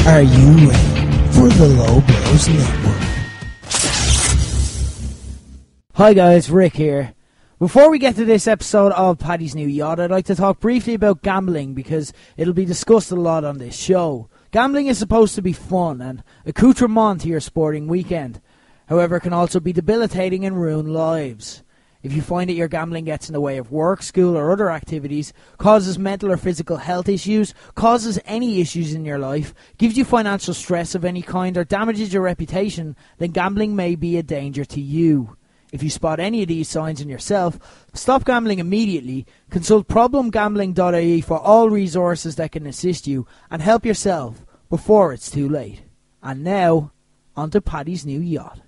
Are you ready for the Low Blows Network? Hi guys, Rick here. Before we get to this episode of Paddy's New Yacht, I'd like to talk briefly about gambling because it'll be discussed a lot on this show. Gambling is supposed to be fun and accoutrement to your sporting weekend. However, it can also be debilitating and ruin lives. If you find that your gambling gets in the way of work, school or other activities, causes mental or physical health issues, causes any issues in your life, gives you financial stress of any kind or damages your reputation, then gambling may be a danger to you. If you spot any of these signs in yourself, stop gambling immediately, consult problemgambling.ie for all resources that can assist you, and help yourself before it's too late. And now, on to Paddy's New Yacht.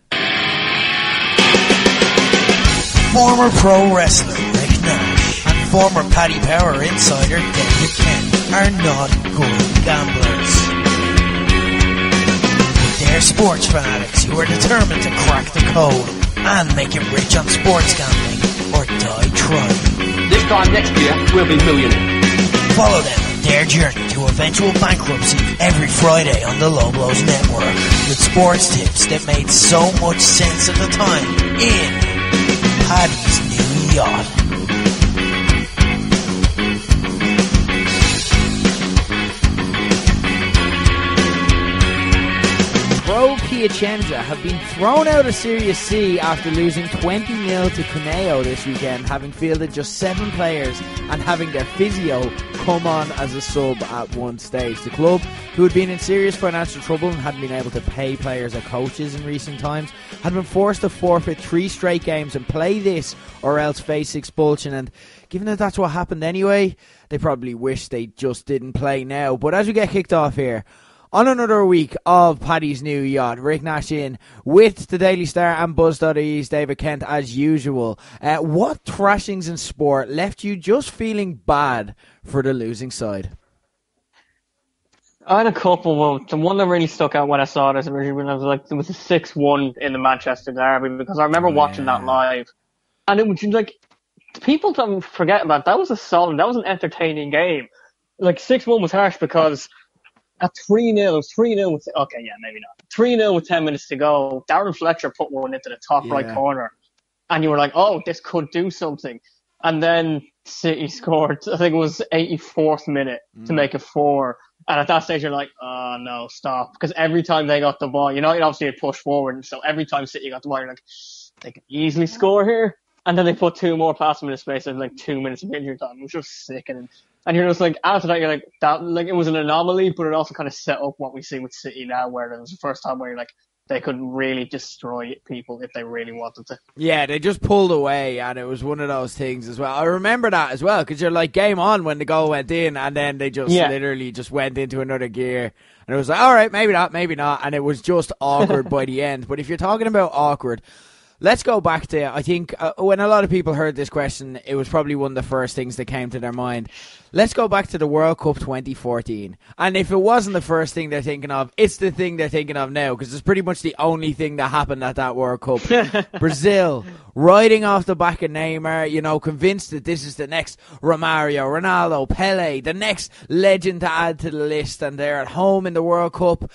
Former pro wrestler Rick Nash and former Paddy Power insider David Kent are not good gamblers. They're sports fanatics who are determined to crack the code and make it rich on sports gambling or die trying. This time next year, we'll be millionaires. Follow them on their journey to eventual bankruptcy every Friday on the Low Blows Network with sports tips that made so much sense at the time in Paddy's New Yacht. Pro Piacenza have been thrown out of Series C after losing 20-0 to Cuneo this weekend, having fielded just 7 players and having their physio come on as a sub at one stage. The club, who had been in serious financial trouble and hadn't been able to pay players or coaches in recent times, had been forced to forfeit 3 straight games and play this or else face expulsion. And given that that's what happened anyway, they probably wish they just didn't play now. But as we get kicked off here, on another week of Paddy's New Yacht, Rick Nash in with the Daily Star and Buzz.ie's David Kent as usual. What thrashings in sport left you just feeling bad for the losing side? I had a couple. The one that really stuck out when I saw this originally when I was like, it was a 6-1 in the Manchester Derby, because I remember watching that live, and it was like, people don't forget about that was an entertaining game. Like 6-1 was harsh because at 3-0 with, okay, yeah, maybe not. 3-0 with 10 minutes to go, Darren Fletcher put one into the top right corner. And you were like, oh, this could do something. And then City scored, I think it was 84th minute to make it 4. And at that stage, you're like, oh, no, stop. Because every time they got the ball, obviously it pushed forward. So every time City got the ball, you're like, they could easily score here. And then they put 2 more past them in the space of like 2 minutes of injury time. It was just sickening. And you're just like, after that, you're like, it was an anomaly, but it also kind of set up what we see with City now, where it was the first time where you're like, they could really destroy people if they really wanted to. Yeah, they just pulled away, and it was one of those things as well. I remember that as well, because you're like, game on when the goal went in, and then they just literally just went into another gear. And it was like, all right, maybe not. And it was just awkward by the end. But if you're talking about awkward, let's go back to, I think, when a lot of people heard this question, it was probably one of the first things that came to their mind. Let's go back to the World Cup 2014. And if it wasn't the first thing they're thinking of, it's the thing they're thinking of now, because it's pretty much the only thing that happened at that World Cup. Brazil, riding off the back of Neymar, convinced that this is the next Romario, Ronaldo, Pele, the next legend to add to the list. And they're at home in the World Cup.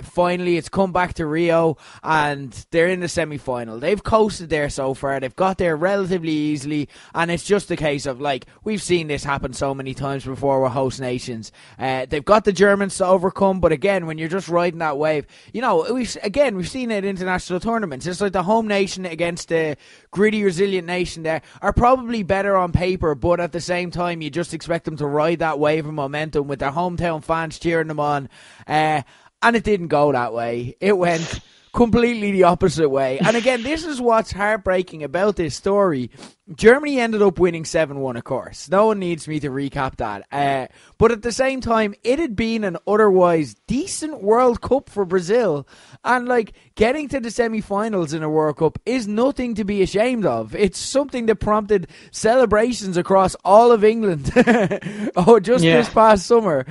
Finally, it's come back to Rio, and they're in the semi-final. They've coasted there so far. They've got there relatively easily, and it's just a case of, like, we've seen this happen so many times before with host nations. They've got the Germans to overcome, but again, when you're just riding that wave, we've seen it in international tournaments. It's like the home nation against the gritty, resilient nation there are probably better on paper, but at the same time, you just expect them to ride that wave of momentum with their hometown fans cheering them on. And it didn't go that way. It went completely the opposite way. And again, this is what's heartbreaking about this story. Germany ended up winning 7-1, of course. No one needs me to recap that. But at the same time, it had been an otherwise decent World Cup for Brazil. And, getting to the semi-finals in a World Cup is nothing to be ashamed of. It's something that prompted celebrations across all of England. This past summer.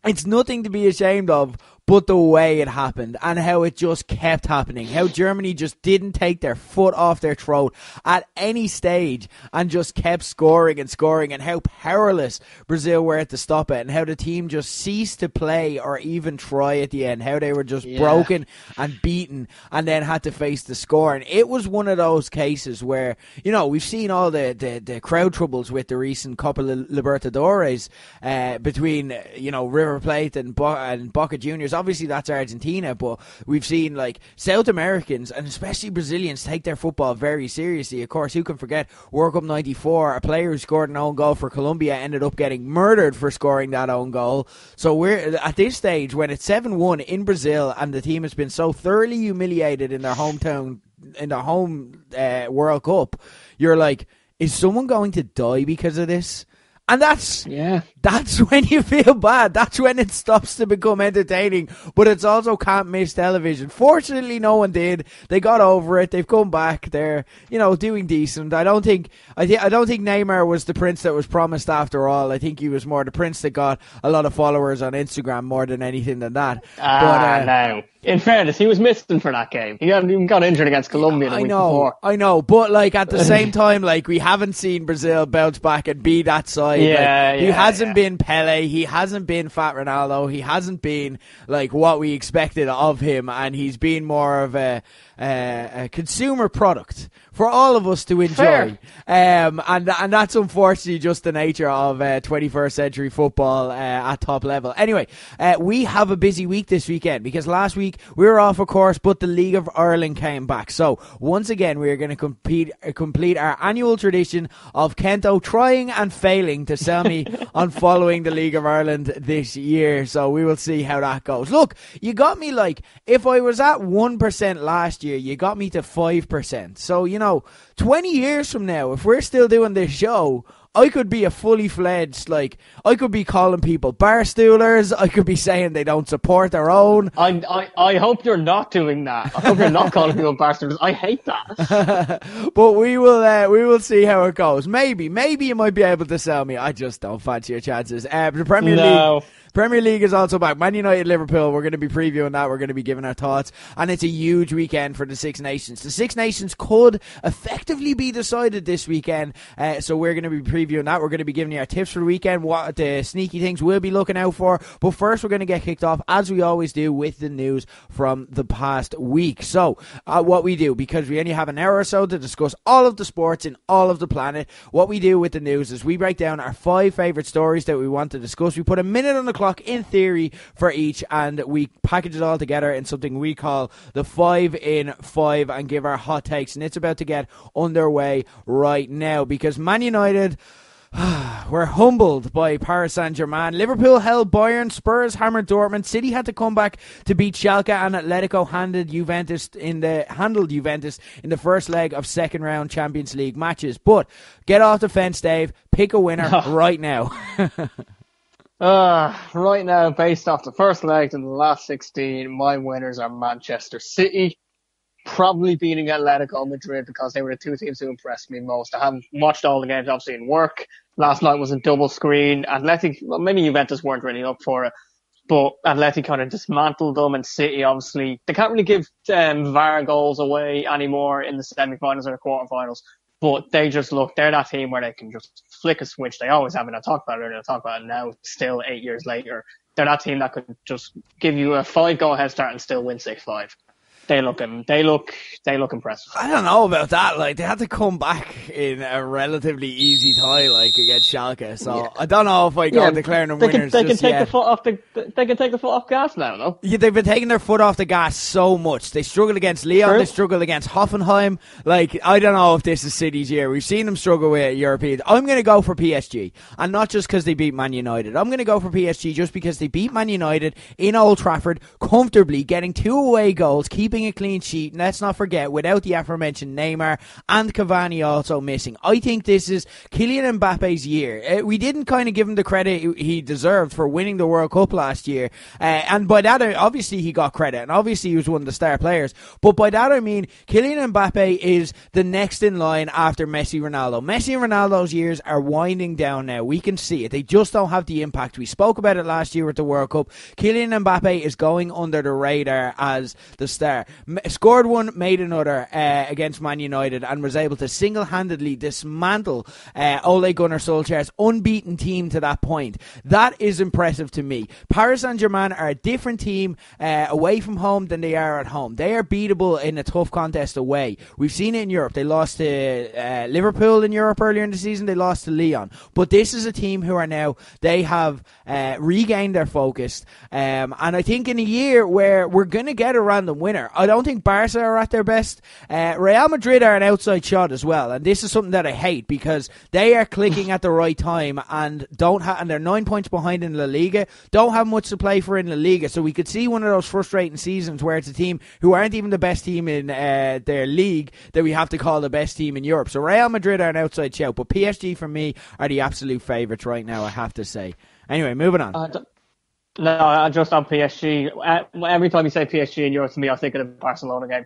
It's nothing to be ashamed of, but the way it happened and how it just kept happening, how Germany just didn't take their foot off their throat at any stage and just kept scoring and scoring, and how powerless Brazil were to stop it, and how the team just ceased to play or even try at the end, how they were just broken and beaten and then had to face the score. And it was one of those cases where, we've seen all the crowd troubles with the recent Copa Libertadores between, River Plate and Boca Juniors. Obviously that's Argentina, but we've seen like South Americans and especially Brazilians take their football very seriously. Of course, who can forget World Cup 94, a player who scored an own goal for Colombia ended up getting murdered for scoring that own goal. So we're at this stage when it's 7-1 in Brazil and the team has been so thoroughly humiliated in their hometown, in their home World Cup, you're like, is someone going to die because of this? And that's when you feel bad. That's when it stops to become entertaining. But it's also can't miss television. Fortunately, no one did. They got over it. They've come back. They're, doing decent. I don't think Neymar was the prince that was promised after all. I think he was more the prince that got a lot of followers on Instagram more than anything than that. No. In fairness, he was missing for that game. He got injured against Colombia the week before. I know, but at the same time, we haven't seen Brazil bounce back and be that side. He hasn't been Pele, he hasn't been Fat Ronaldo, he hasn't been what we expected of him, and he's been more of a consumer product for all of us to enjoy. And that's unfortunately just the nature of 21st century football at top level. Anyway, we have a busy week this weekend because last week we were off, of course, but the League of Ireland came back. So once again, we are going to complete our annual tradition of Kento trying and failing to sell me on following the League of Ireland this year. So we will see how that goes. Look, you got me if I was at 1% last year, you got me to 5%. So, 20 years from now, if we're still doing this show, I could be a fully fledged, I could be calling people barstoolers. I could be saying they don't support their own. I hope you're not doing that. I hope you're not calling people barstoolers. I hate that. But we will see how it goes. Maybe you might be able to sell me. I just don't fancy your chances. The Premier League is also back. Man United, Liverpool, we're going to be previewing that. We're going to be giving our thoughts. And it's a huge weekend for the Six Nations. The Six Nations could effectively be decided this weekend. So we're going to be previewing that. We're going to be giving you our tips for the weekend, what the sneaky things we'll be looking out for. But first, we're going to get kicked off, as we always do, with the news from the past week. So what we do, because we only have an hour or so to discuss all of the sports in all of the planet, what we do with the news is we break down our 5 favourite stories that we want to discuss. We put a minute on the clock in theory for each, and we package it all together in something we call the 5 in 5 and give our hot takes. And it's about to get underway right now because Man United were humbled by Paris Saint-Germain. Liverpool held Bayern, Spurs hammered Dortmund, City had to come back to beat Schalke, and Atletico handled Juventus in the first leg of second round Champions League matches. But get off the fence, Dave. Pick a winner right now. Right now, based off the first leg in the last 16, my winners are Manchester City, probably beating Atletico Madrid because they were the two teams who impressed me most. I haven't watched all the games, obviously, in work. Last night was a double screen. Maybe Juventus weren't really up for it, but Atleti kind of dismantled them, and City, obviously, they can't really give VAR goals away anymore in the semi-finals or the quarter-finals. But they're that team where they can just flick a switch. They always have, and I talked about it earlier, I talk about it now, still 8 years later. They're that team that could just give you a 5-goal head start and still win 6-5. They look impressive. I don't know about that. They had to come back in a relatively easy tie, against Schalke. So I don't know if I go declaring them winners. They can take the foot off gas now, though. Yeah, they've been taking their foot off the gas so much. They struggled against Lyon. True. They struggled against Hoffenheim. I don't know if this is City's year. We've seen them struggle with Europeans. I'm going to go for PSG, and not just because they beat Man United. I'm going to go for PSG just because they beat Man United in Old Trafford comfortably, getting 2 away goals, keeping holding a clean sheet. And let's not forget, without the aforementioned Neymar and Cavani also missing, I think this is Kylian Mbappe's year. We didn't kind of give him the credit he deserved for winning the World Cup last year. And by that, obviously he got credit. And obviously he was one of the star players. But by that I mean, Kylian Mbappe is the next in line after Messi, Ronaldo. Messi and Ronaldo's years are winding down now. We can see it. They just don't have the impact. We spoke about it last year with the World Cup. Kylian Mbappe is going under the radar as the star. Scored one, made another against Man United, and was able to single-handedly dismantle Ole Gunnar Solskjaer's unbeaten team to that point. That is impressive to me. Paris Saint-Germain are a different team away from home than they are at home. They are beatable in a tough contest away. We've seen it in Europe. They lost to Liverpool in Europe earlier in the season. They lost to Lyon. But this is a team who are now, they have regained their focus. And I think in a year where we're going to get a random winner, I don't think Barca are at their best. Real Madrid are an outside shot as well. And this is something that I hate because they are clicking at the right time and and they're 9 points behind in La Liga. Don't have much to play for in La Liga. So we could see one of those frustrating seasons where it's a team who aren't even the best team in their league that we have to call the best team in Europe. So Real Madrid are an outside shout, but PSG for me are the absolute favourites right now, I have to say. Anyway, moving on. No, just on PSG. Every time you say PSG in Europe to me, I think of the Barcelona game.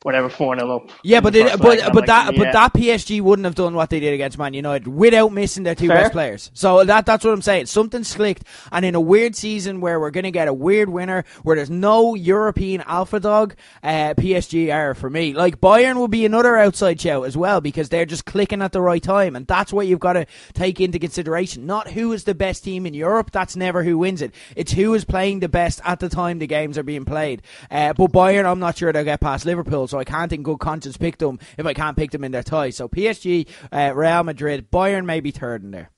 Whatever, 4-0 up. Yeah, but that PSG wouldn't have done what they did against Man United without missing their two best players. So that's what I'm saying. Something's clicked, and in a weird season where we're going to get a weird winner, where there's no European alpha dog, PSG are for me. Like Bayern will be another outside shout as well because they're just clicking at the right time, and that's what you've got to take into consideration. Not who is the best team in Europe. That's never who wins it. It's who is playing the best at the time the games are being played. But Bayern, I'm not sure they'll get past Liverpool. So I can't in good conscience pick them if I can't pick them in their tie. So PSG, Real Madrid, Bayern may be third in there.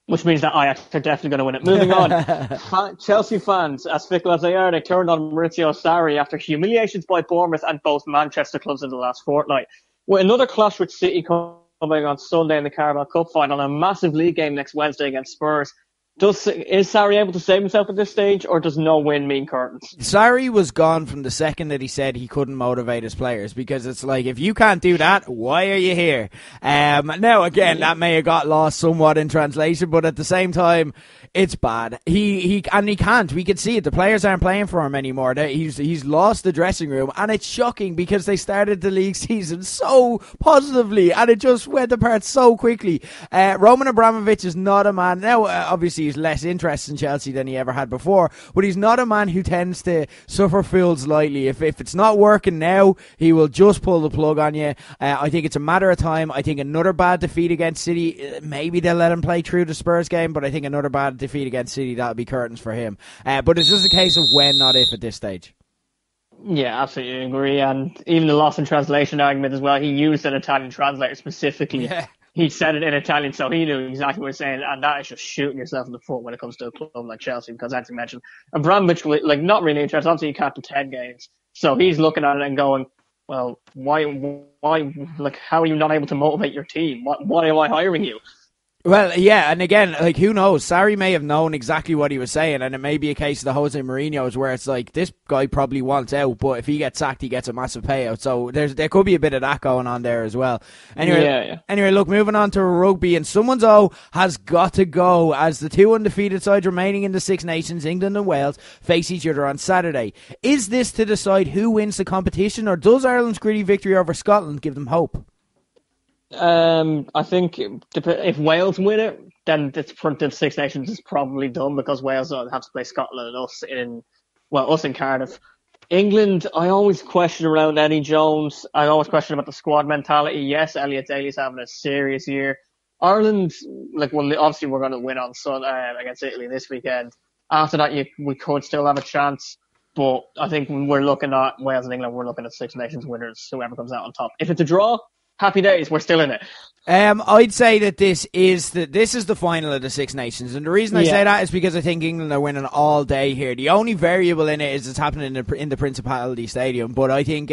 Which means that Ajax are definitely going to win it. Moving on. Chelsea fans, as fickle as they are, they turned on Maurizio Sarri after humiliations by Bournemouth and both Manchester clubs in the last fortnight. With another clash with City coming on Sunday in the Carabao Cup final and a massive league game next Wednesday against Spurs, is Sarri able to save himself at this stage, or does no win mean curtains? Sarri was gone from the second that he said he couldn't motivate his players, because it's like, if you can't do that, why are you here? Now, again, that may have got lost somewhat in translation, but at the same time, it's bad. He can't. We can see it. The players aren't playing for him anymore. He's lost the dressing room, and it's shocking because they started the league season so positively, and it just went apart so quickly. Roman Abramovich is not a man. Now, obviously, he's less interest in Chelsea than he ever had before, but he's not a man who tends to suffer fools lightly. If it's not working now, he will just pull the plug on you. I think it's a matter of time. I think another bad defeat against City, maybe they'll let him play through the Spurs game, but I think another bad defeat against City, that'll be curtains for him. But it's just a case of when, not if, at this stage. Yeah, absolutely agree. And even the loss in translation argument as well, he used an Italian translator specifically. Yeah. He said it in Italian, so he knew exactly what he was saying, and that is just shooting yourself in the foot when it comes to a club like Chelsea, because as you mentioned, Abramovich, like, not really interested. Obviously, he captained 10 games, so he's looking at it and going, well, why, like, how are you not able to motivate your team? Why am I hiring you? Well, yeah, and again, like, who knows? Sarri may have known exactly what he was saying, and it may be a case of the Jose Mourinho's where it's like, this guy probably wants out, but if he gets sacked, he gets a massive payout. So there could be a bit of that going on there as well. Anyway, look, moving on to rugby, and someone's has got to go as the two undefeated sides remaining in the Six Nations, England and Wales, face each other on Saturday. Is this to decide who wins the competition, or does Ireland's gritty victory over Scotland give them hope? I think if Wales win it, then the Six Nations is probably done, because Wales have to play Scotland and us in Cardiff. England, I always question around Eddie Jones. I always question about the squad mentality. Yes, Elliot Daly's having a serious year. Ireland, obviously we're going to win on Sunday against Italy this weekend. After that, we could still have a chance. But I think when we're looking at Wales and England, we're looking at Six Nations winners, whoever comes out on top. If it's a draw, happy days, we're still in it. I'd say that this is the final of the Six Nations, and the reason I say that is because I think England are winning all day here. The only variable in it is it's happening in the Principality Stadium, but I think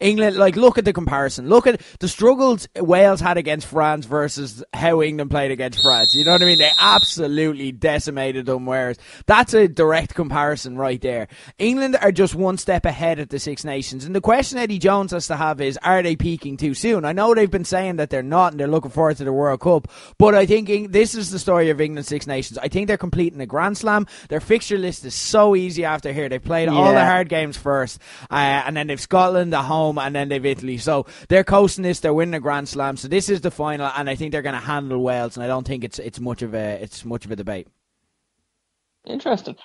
England, like, look at the comparison. Look at the struggles Wales had against France versus how England played against France. You know what I mean? They absolutely decimated them, whereas that's a direct comparison right there. England are just one step ahead at the Six Nations, and the question Eddie Jones has to have is, are they peaking too soon? I know they've been saying that they're not, and they're looking forward to the World Cup, but I think this is the story of England's Six Nations. I think they're completing a Grand Slam. Their fixture list is so easy after here. They've played all the hard games first, and then they've Scotland at home, and then they've Italy. So they're coasting this. They're winning a Grand Slam. So this is the final, and I think they're going to handle Wales. And I don't think it's much of a debate. Interesting.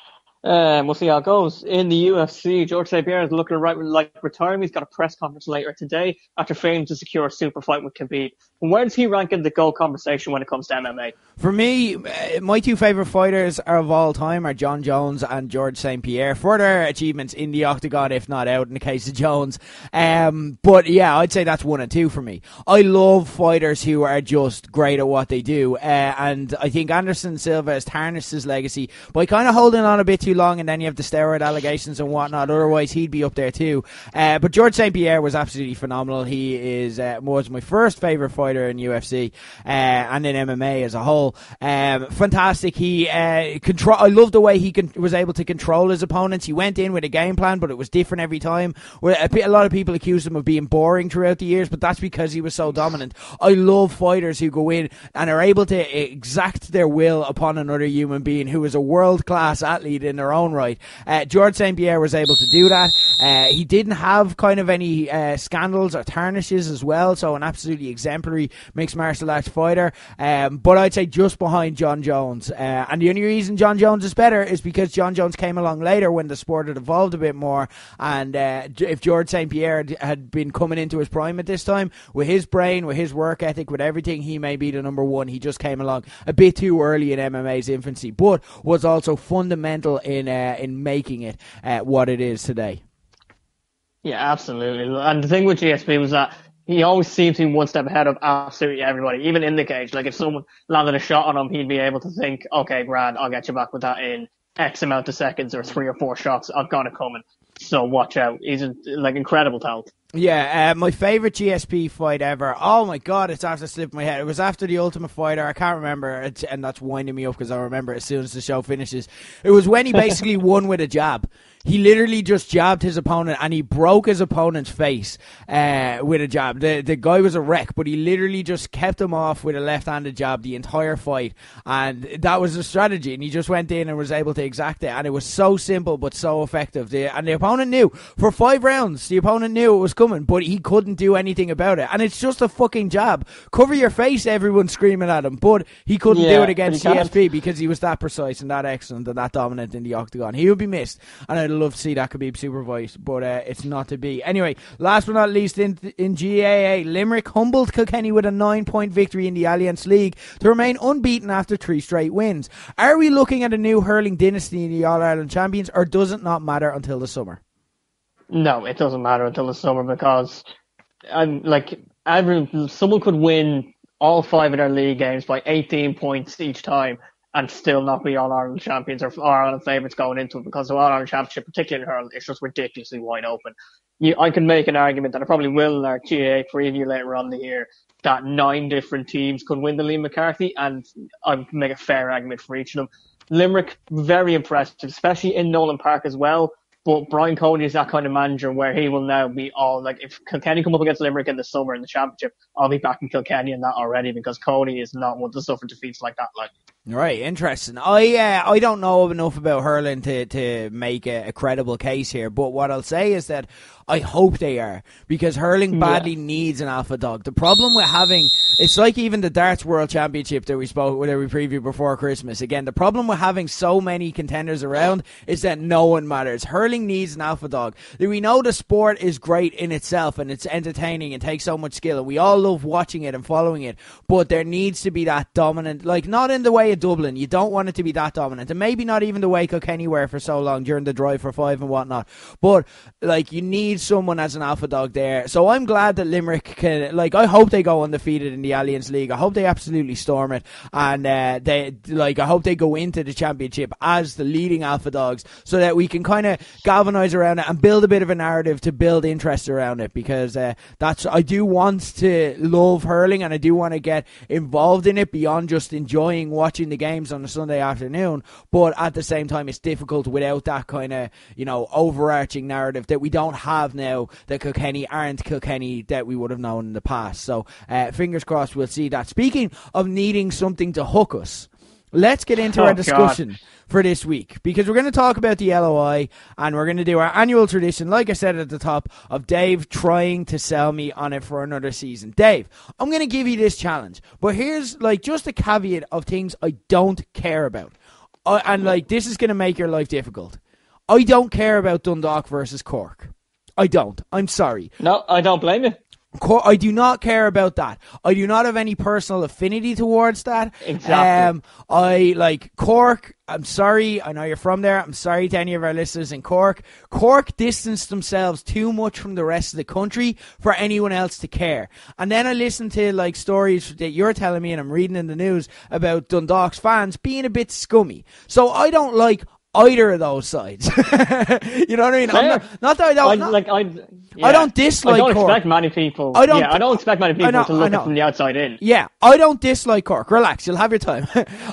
We'll see how it goes. In the UFC, George St. Pierre is looking like retiring. He's got a press conference later today after failing to secure a super fight with Khabib. Where does he rank in the GOAT conversation when it comes to MMA? For me, my two favourite fighters of all time are John Jones and George St. Pierre, for their achievements in the octagon, if not out in the case of Jones. But yeah, I'd say that's 1 and 2 for me. I love fighters who are just great at what they do, and I think Anderson Silva has tarnished his legacy by kind of holding on a bit too long, and then you have the steroid allegations and whatnot. Otherwise, he'd be up there too. But George St. Pierre was absolutely phenomenal. He was my first favourite fighter in UFC and in MMA as a whole. Fantastic. I love the way he was able to control his opponents. He went in with a game plan, but it was different every time. A lot of people accused him of being boring throughout the years, but that's because he was so dominant. I love fighters who go in and are able to exact their will upon another human being who is a world-class athlete in their own right. George St. Pierre was able to do that. He didn't have kind of any scandals or tarnishes as well, so an absolutely exemplary mixed martial arts fighter. But I'd say just behind John Jones. And the only reason John Jones is better is because John Jones came along later when the sport had evolved a bit more. And if George St. Pierre had been coming into his prime at this time, with his brain, with his work ethic, with everything, he may be the number one. He just came along a bit too early in MMA's infancy, but was also fundamental in making it what it is today. Yeah, absolutely. And the thing with GSP was that he always seemed to be one step ahead of absolutely everybody, even in the cage. Like, if someone landed a shot on him, he'd be able to think, okay, grand, I'll get you back with that in X amount of seconds, or 3 or 4 shots. I've got it coming. So watch out. He's incredible talent. Yeah, my favourite GSP fight ever. Oh my god, it's after slipping my head. It was after the Ultimate Fighter. I can't remember, and that's winding me up because I remember it as soon as the show finishes. It was when he basically won with a jab. He literally just jabbed his opponent, and he broke his opponent's face with a jab. The guy was a wreck, but he literally just kept him off with a left-handed jab the entire fight, and that was the strategy. And he just went in and was able to exact it, and it was so simple but so effective. And the opponent knew for 5 rounds. The opponent knew it was coming, but he couldn't do anything about it. And it's just a fucking jab. Cover your face, everyone's screaming at him, but he couldn't do it against GSP because he was that precise and that excellent and that dominant in the octagon. He would be missed, and I'd love to see that Khabib super fight, but it's not to be. Anyway, last but not least, in GAA, Limerick humbled Kilkenny with a 9-point victory in the Alliance League to remain unbeaten after 3 straight wins. Are we looking at a new hurling dynasty in the All-Ireland Champions, or does it not matter until the summer? No, it doesn't matter until the summer, because someone could win all 5 of their league games by 18 points each time and still not be All-Ireland champions or All-Ireland favourites going into it, because the All-Ireland Championship, particularly in hurling, is just ridiculously wide open. I can make an argument that I probably will in our GAA preview later on in the year, that 9 different teams could win the Liam McCarthy, and I can make a fair argument for each of them. Limerick, very impressive, especially in Nolan Park as well. But Brian Cody is that kind of manager where he will now be all, like, if Kilkenny come up against Limerick in the summer in the championship, I'll be backing Kilkenny in that already, because Cody is not one to suffer defeats like that. Right, interesting. I don't know enough about hurling to make a credible case here, but what I'll say is that I hope they are, because hurling badly needs an alpha dog. The problem with having, it's like even the Darts World Championship that we previewed before Christmas. Again, the problem with having so many contenders around is that no one matters. Hurling needs an alpha dog. We know the sport is great in itself and it's entertaining and takes so much skill, and we all love watching it and following it, but there needs to be that dominant, like, not in the way of Dublin. You don't want it to be that dominant, and maybe not even the way Kilkenny were for so long during the drive for 5 and whatnot, but like, you need need someone as an alpha dog there. So I'm glad that Limerick can, I hope they go undefeated in the Alliance League. I hope they absolutely storm it, and I hope they go into the championship as the leading alpha dogs, so that we can kind of galvanise around it and build a bit of a narrative to build interest around it, because I do want to love hurling, and I do want to get involved in it beyond just enjoying watching the games on a Sunday afternoon. But at the same time, it's difficult without that kind of, overarching narrative that we don't have now, that Kilkenny aren't Kilkenny that we would have known in the past. So fingers crossed we'll see that. Speaking of needing something to hook us, let's get into our discussion for this week, because we're going to talk about the LOI, and we're going to do our annual tradition, like I said at the top, of Dave trying to sell me on it for another season. Dave, I'm going to give you this challenge, but here's just a caveat of things I don't care about. This is going to make your life difficult. I don't care about Dundalk versus Cork. I don't. I'm sorry. No, I don't blame you. I do not care about that. I do not have any personal affinity towards that. Exactly. I like Cork. I'm sorry. I know you're from there. I'm sorry to any of our listeners in Cork. Cork distanced themselves too much from the rest of the country for anyone else to care. And then I listen to stories that you're telling me, and I'm reading in the news about Dundalk's fans being a bit scummy. So I don't like either of those sides. You know what I mean? Not that I don't. I don't dislike Cork. I don't expect many people. I don't expect many people to look from the outside in. Yeah, I don't dislike Cork. Relax, you'll have your time.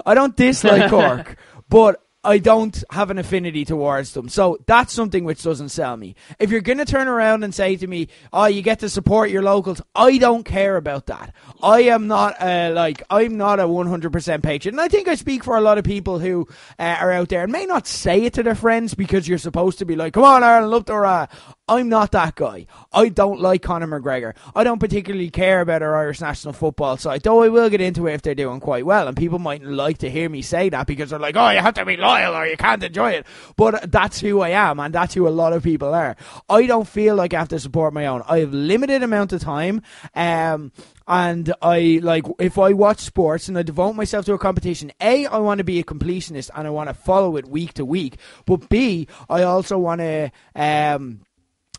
I don't dislike Cork, but I don't have an affinity towards them. So that's something which doesn't sell me. If you're going to turn around and say to me, you get to support your locals, I don't care about that. I am not I'm not a 100% patriot. And I think I speak for a lot of people who are out there and may not say it to their friends, because you're supposed to be like, come on, Ireland, up the I'm not that guy. I don't like Conor McGregor. I don't particularly care about our Irish national football side, though I will get into it if they're doing quite well. And people mightn't like to hear me say that, because they're like, you have to be loyal or you can't enjoy it. But that's who I am, and that's who a lot of people are. I don't feel like I have to support my own. I have limited amount of time, and if I watch sports and I devote myself to a competition, A, I want to be a completionist and I want to follow it week to week. But B, I also want to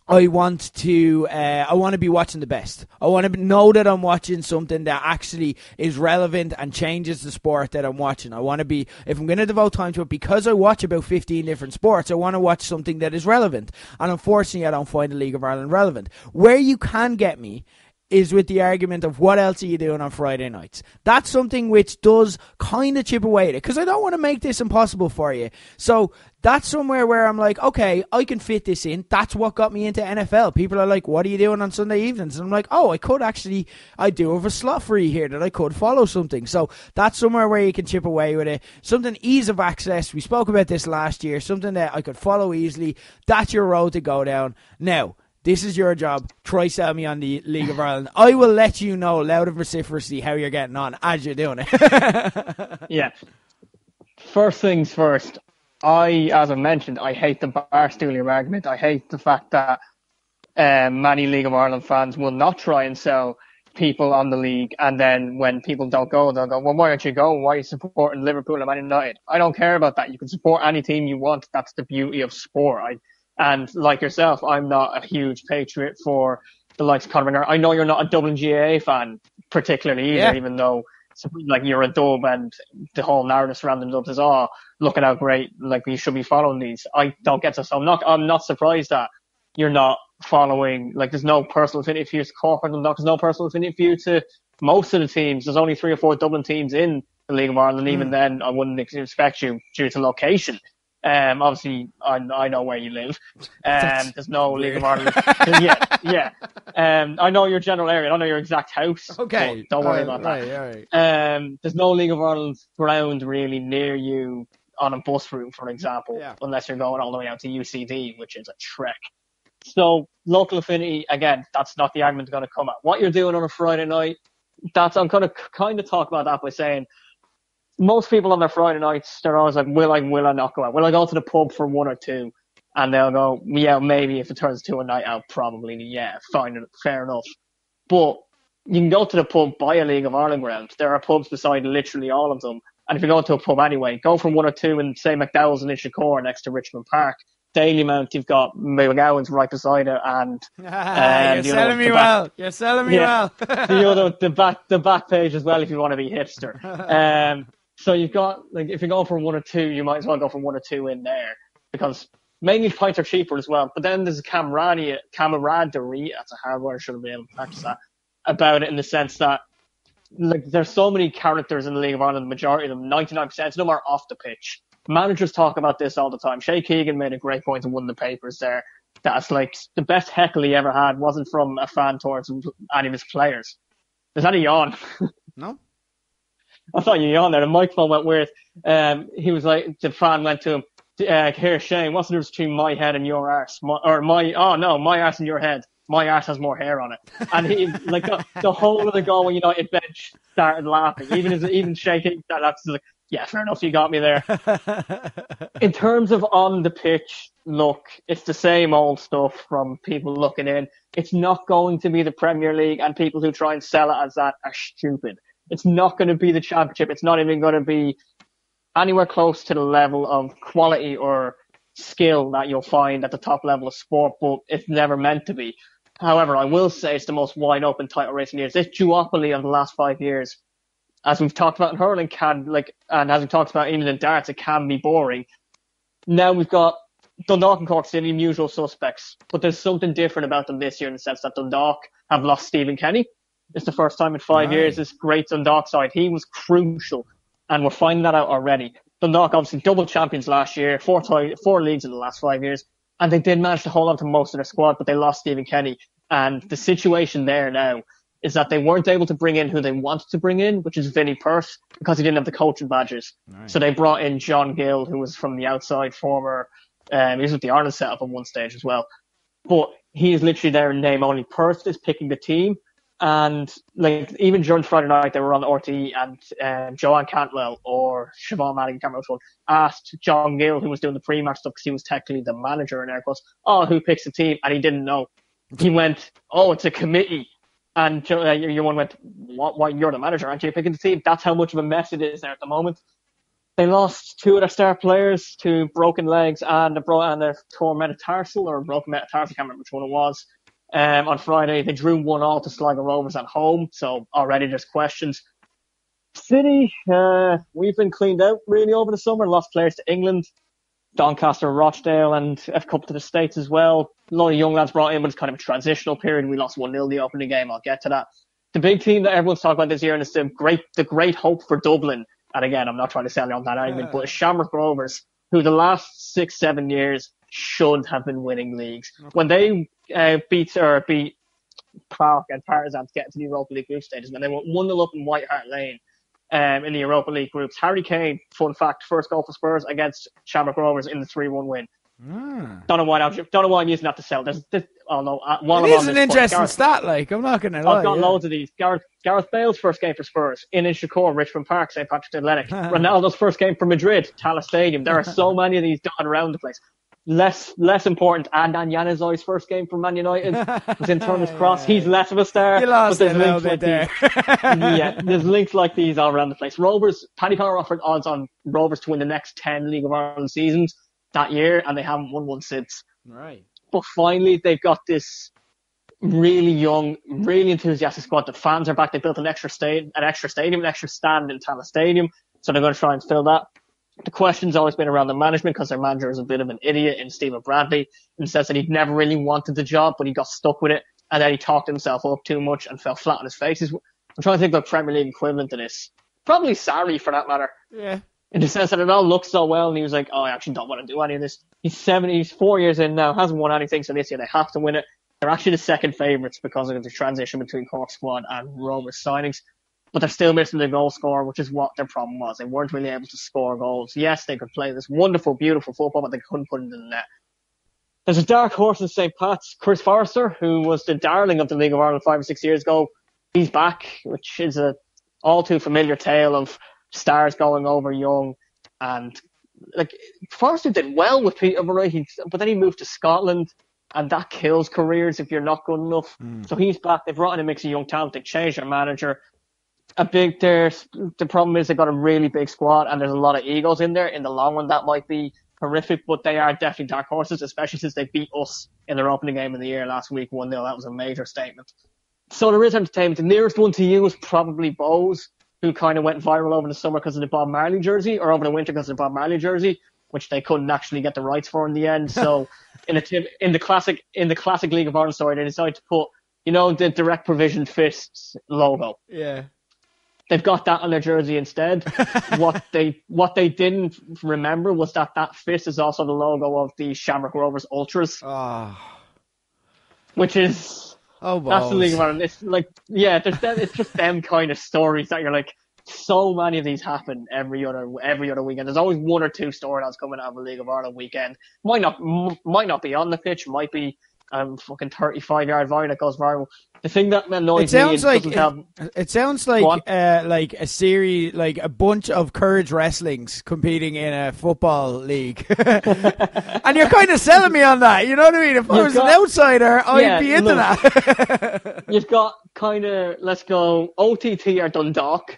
I want to be watching the best. I want to know that I'm watching something that actually is relevant and changes the sport that I'm watching. I want to be, if I'm going to devote time to it, because I watch about 15 different sports, I want to watch something that is relevant. And unfortunately, I don't find the League of Ireland relevant. Where you can get me is with the argument of what else are you doing on Friday nights. That's something which does kind of chip away at it, because I don't want to make this impossible for you. So that's somewhere where I'm like, okay, I can fit this in. That's what got me into NFL. People are like, what are you doing on Sunday evenings? And I'm like, I do have a slot free here that I could follow something. So that's somewhere where you can chip away with it. Something ease of access. We spoke about this last year. Something that I could follow easily. That's your road to go down. Now, this is your job. Try sell me on the League of Ireland. I will let you know loud and vociferously how you're getting on as you're doing it. Yeah. First things first. As I mentioned, I hate the Barstoolie argument. I hate the fact that many League of Ireland fans will not try and sell people on the league, and then when people don't go, they'll go, well, why aren't you going? Why are you supporting Liverpool and Man United? I don't care about that. You can support any team you want. That's the beauty of sport. And like yourself, I'm not a huge patriot for the likes of Conor McGregor. I know you're not a Dublin GAA fan particularly either, even though you're a Dub and the whole narrative surrounding Dubs is looking out great, we should be following these. I don't get to, so I'm not surprised that you're not following, there's no personal affinity for you to Cork or Dundalk, there's no personal affinity for you to most of the teams. There's only 3 or 4 Dublin teams in the League of Ireland, even then I wouldn't expect you due to location. Obviously, I know where you live. There's no League of Ireland. Yeah. I know your general area. I don't know your exact house. Okay. Don't worry about that. All right. There's no League of Ireland ground really near you on a bus route, for example, unless you're going all the way out to UCD, which is a trek. So, local affinity, again, that's not the argument going to come at. What you're doing on a Friday night, I'm going to kind of talk about that by saying, most people on their Friday nights, they're always like, will I not go out? Will I go to the pub for 1 or 2? And they'll go, yeah, maybe if it turns to a night out, probably, yeah, fine, fair enough. But you can go to the pub by a League of Ireland ground. There are pubs beside literally all of them. And if you go to a pub anyway, go from 1 or 2 in, say, McDowell's in Inchicore next to Richmond Park. Daily Mount, you've got McGowan's right beside it, and you're selling me well. You're selling me well. the back page as well if you want to be hipster. So you've got, like, if you're going for 1 or 2, you might as well go for 1 or 2 in there, because mainly pints are cheaper as well. But then there's a camaraderie. That's a hard word. I should have been able to practice that about it, in the sense that, like, there's so many characters in the League of Ireland. The majority of them, 99% of them, are off the pitch. Managers talk about this all the time. Shay Keegan made a great point in one of the papers there. That's like the best heckle he ever had wasn't from a fan towards any of his players. Is that a yawn? No. I thought you yawned there. The microphone went weird. He was like, the fan went to him, here, Shane, what's the difference between my head and your arse? My arse and your head. My arse has more hair on it. And he, like, the whole of the goal when United bench started laughing. Even shaking, that's like, yeah, fair enough, you got me there. In terms of on the pitch, look, it's the same old stuff from people looking in. It's not going to be the Premier League, and people who try and sell it as that are stupid. It's not going to be the Championship. It's not even going to be anywhere close to the level of quality or skill that you'll find at the top level of sport, but it's never meant to be. However, I will say it's the most wide open title race in years. This duopoly of the last 5 years, as we've talked about in hurling, and as we've talked about even in darts, it can be boring. Now we've got Dundalk and Cork City, usual suspects, but there's something different about them this year in the sense that Dundalk have lost Stephen Kenny. It's the first time in 5 years. This great Dundalk side, he was crucial, and we're finding that out already. Dundalk obviously double champions last year, four leagues in the last 5 years, and they did manage to hold on to most of their squad, but they lost Stephen Kenny. And the situation there now is that they weren't able to bring in who they wanted to bring in, which is Vinnie Perth, because he didn't have the coaching badges. Right. So they brought in John Gill, who was from the outside, he was with the Ireland setup at one stage as well. But he is literally there in name only. Perth is picking the team. And, like, even during Friday night, they were on RTE, and Joanne Cantwell or Siobhan Madigan, can't remember which one, asked John Gill, who was doing the pre-match stuff, because he was technically the manager in air quotes, who picks the team? And he didn't know. He went, it's a committee. And your one went, what, you're the manager, aren't you picking the team? That's how much of a mess it is there at the moment. They lost 2 of their star players to broken legs and a torn metatarsal, or a broken metatarsal, I can't remember which one it was. On Friday, they drew 1-1 to Sligo Rovers at home, so already there's questions. City, we've been cleaned out really over the summer, lost players to England, Doncaster, Rochdale, and a couple to the States as well. A lot of young lads brought in, but it's kind of a transitional period. We lost 1-0 the opening game, I'll get to that. The big team that everyone's talking about this year, and it's the great hope for Dublin, and again, I'm not trying to sell you on that argument, but it's Shamrock Rovers, who the last 6-7 years should have been winning leagues. Okay. When they beat Prague and Partizan to get into the Europa League group stages, when they went 1-0 up in White Hart Lane in the Europa League groups, Harry Kane, fun fact, first goal for Spurs against Shamrock Rovers in the 3-1 win. Don't know why I'm using that to sell. It is an interesting stat, like, I'm not going to lie. I've got loads of these. Gareth Bale's first game for Spurs, in Shakur, Richmond Park, St. Patrick's Athletic. Ronaldo's first game for Madrid, Talas Stadium. There are so many of these dotted around the place. Less important, and Januzaj's first game for Man United was in Turner's Cross. He's less of a star. You lost a little bit there. There's links like these all around the place. Rovers, Paddy Power offered odds on Rovers to win the next 10 League of Ireland seasons that year, and they haven't won one since. Right. But finally, they've got this really young, really enthusiastic squad. The fans are back. They built an extra stand in Tallaght Stadium, so they're going to try and fill that. The question's always been around the management, because their manager is a bit of an idiot in Stephen Bradley, and says that he'd never really wanted the job, but he got stuck with it, and then he talked himself up too much and fell flat on his face. I'm trying to think of the Premier League equivalent to this. Probably Sarri, for that matter. Yeah. In the sense that it all looks so well, and he was like, I actually don't want to do any of this. He's 4 years in now, hasn't won anything, so this year they have to win it. They're actually the second favourites because of the transition between Cork squad and Rovers signings. But they're still missing the goal scorer, which is what their problem was. They weren't really able to score goals. Yes, they could play this wonderful, beautiful football, but they couldn't put it in the net. There's a dark horse in St. Pat's, Chris Forrester, who was the darling of the League of Ireland 5 or 6 years ago. He's back, which is a all too familiar tale of stars going over young. And like Forrester did well with Peter, but then he moved to Scotland, and that kills careers if you're not good enough. So he's back. They've brought in a mix of young talent. They changed their manager. The problem is they've got a really big squad, and there's a lot of egos in there. In the long run, that might be horrific, but they are definitely dark horses, especially since they beat us in their opening game of the year last week, 1-0. That was a major statement. So there is entertainment. The nearest one to you is probably Bose, who kind of went viral over the summer because of the Bob Marley jersey, or over the winter because of the Bob Marley jersey, which they couldn't actually get the rights for in the end. So in the classic League of Ireland story, they decided to put, the direct provision fists logo. Yeah. They've got that on their jersey instead. What they didn't remember was that fist is also the logo of the Shamrock Rovers Ultras. Oh. Which is... Oh, that's the League of Ireland. It's like, it's just them kind of stories that you're like, so many of these happen every other weekend. There's always one or two storylines coming out of a League of Ireland weekend. Might not be on the pitch, might be fucking 35-yard volley that goes viral. The thing that annoys me it sounds like a series, like a bunch of courage wrestlings competing in a football league. And you're kind of selling me on that, you know what I mean? If I was an outsider, I'd be into that. You've got kind of, let's go, OTT are Dundalk,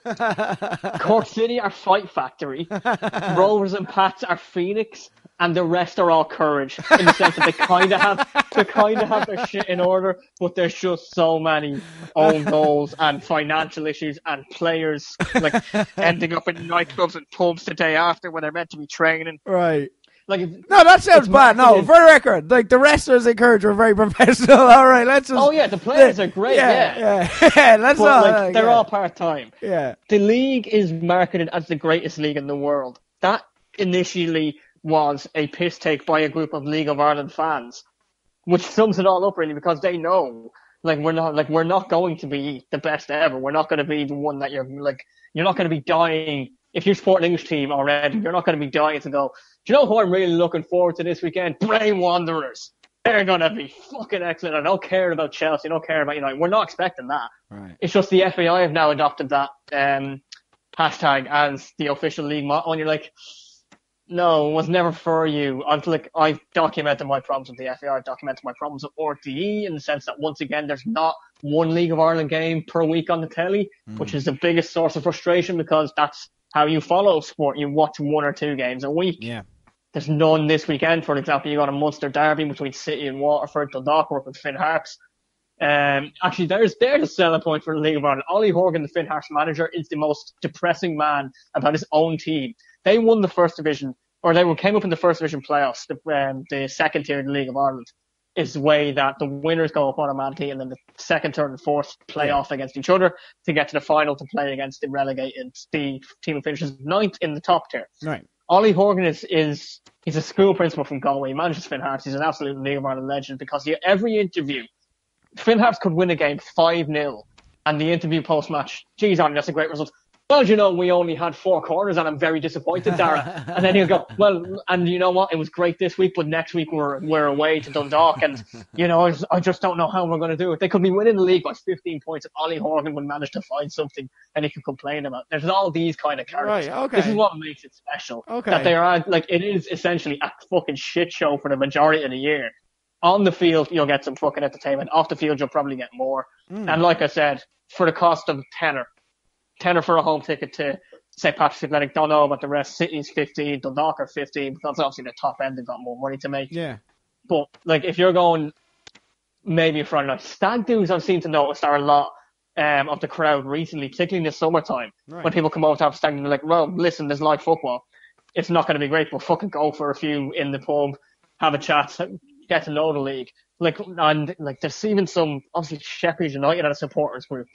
Cork City are Fight Factory, Rovers and Pats are Phoenix, and the rest are all courage, in the sense that they kind of have their shit in order, but there's just so many own goals and financial issues and players like ending up in nightclubs and pubs the day after when they're meant to be training. Right. No, that sounds bad. No, for the record, like the wrestlers in courage were very professional. All right, let's just. Oh yeah, the players are great. Yeah. Let's not. They're all part time. Yeah. The league is marketed as the greatest league in the world. That initially was a piss take by a group of League of Ireland fans, which sums it all up really, because they know, we're not going to be the best ever. We're not going to be the one that you're not going to be dying. If you support an English team already, you're not going to be dying to go, do you know who I'm really looking forward to this weekend? Bray Wanderers. They're going to be fucking excellent. I don't care about Chelsea. I don't care about United. We're not expecting that. Right. It's just the FAI have now adopted that hashtag as the official league motto, and you're like, no, it was never for you. I've documented my problems with the FAI, documented my problems with RTE, in the sense that, once again, there's not one League of Ireland game per week on the telly, which is the biggest source of frustration, because that's how you follow sport. You watch 1 or 2 games a week. Yeah. There's none this weekend. For example, you got a Munster derby between City and Waterford. Dundalk work with Finn Harps. Actually, there's the selling point for the League of Ireland. Ollie Horgan, the Finn Harps manager, is the most depressing man about his own team. They won the first division, or came up in the first division playoffs. The second tier of the League of Ireland is the way that the winners go up automatically, and then the second, third, and fourth play off against each other to get to the final to play against the relegated, the team that finishes 9th in the top tier. Right. Ollie Horgan he's a school principal from Galway. He manages Finn Harps. He's an absolute League of Ireland legend, because every interview, Finn Harps could win a game 5-0, and the interview post-match, geez, Ollie, that's a great result. Well, we only had 4 corners, and I'm very disappointed, Dara. And then he'll go, well, and you know what? It was great this week, but next week we're away to Dundalk, and I just don't know how we're going to do it. They could be winning the league by 15 points, and Ollie Horgan would manage to find something and he could complain about. There's all these kind of characters. Right, okay. This is what makes it special. Okay. That they are it is essentially a fucking shit show for the majority of the year. On the field, you'll get some fucking entertainment. Off the field, you'll probably get more. And like I said, for the cost of tenner for a home ticket to St. Patrick's Athletic, don't know about the rest. City's 15, Dundalk are 15, because obviously the top end, they've got more money to make. Yeah. But, if you're going maybe a Friday night, stag do's I've seen to notice are a lot of the crowd recently, particularly in the summertime, when people come over to have a stag do, they're like, well, listen, there's live football. It's not going to be great, but fucking go for a few in the pub, have a chat, get to know the league. There's even some, obviously, Sheffield United had a supporters group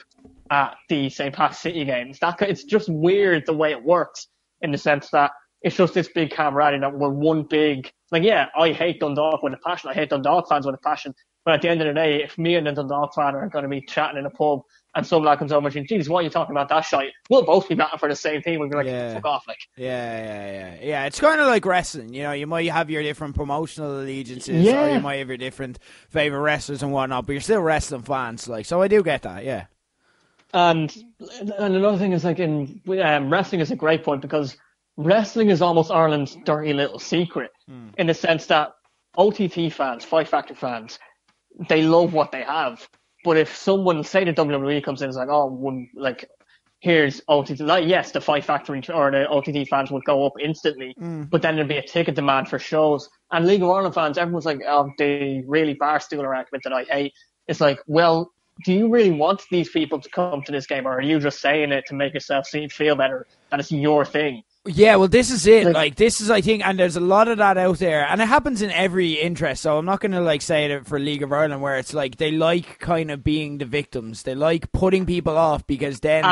at the St. Pat's City games. It's just weird the way it works, in the sense that it's just this big camaraderie that we're one big, I hate Dundalk with a passion. I hate Dundalk fans with a passion. But at the end of the day, if me and the Dundalk fan are going to be chatting in a pub, and some lad comes over and says, Jesus, why are you talking about that shite? We'll both be batting for the same team. We'll be like, fuck off, Yeah, it's kind of like wrestling. You might have your different promotional allegiances, or you might have your different favourite wrestlers and whatnot, but you're still wrestling fans. So I do get that, yeah. And another thing is, wrestling is a great point, because wrestling is almost Ireland's dirty little secret, in the sense that OTT fans, Fight Factor fans, they love what they have. But if someone, say the WWE comes in and is like, here's OTT. Like, yes, the Fight Factory or the OTT fans would go up instantly, but then there'd be a ticket demand for shows. And League of Ireland fans, everyone's like, oh, the really barstooler argument that I hate. It's like, well, do you really want these people to come to this game, or are you just saying it to make yourself feel better that it's your thing? Yeah, well, this is it. Like, this is, I think, and there's a lot of that out there, and it happens in every interest. So I'm not going to like say it for League of Ireland, where it's like they like kind of being the victims. They like putting people off because then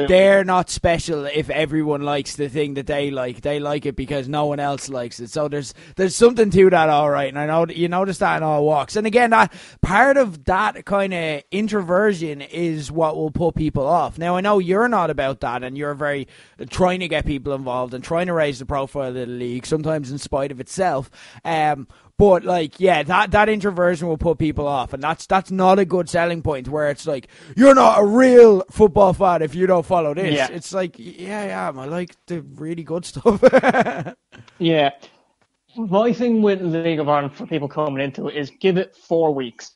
they're not special. If everyone likes the thing that they like it because no one else likes it. So there's something to that, all right. And I know you notice that in all walks. And again, that part of that kind of introversion is what will put people off. Now I know you're not about that, and you're very trying to get people involved and trying to raise the profile of the league, sometimes in spite of itself. But like, yeah, that introversion will put people off, and that's not a good selling point. Where it's like, you're not a real football fan if you don't follow this. Yeah. It's like, yeah, I am. I like the really good stuff. Yeah, my thing with the League of Ireland for people coming into it is give it 4 weeks.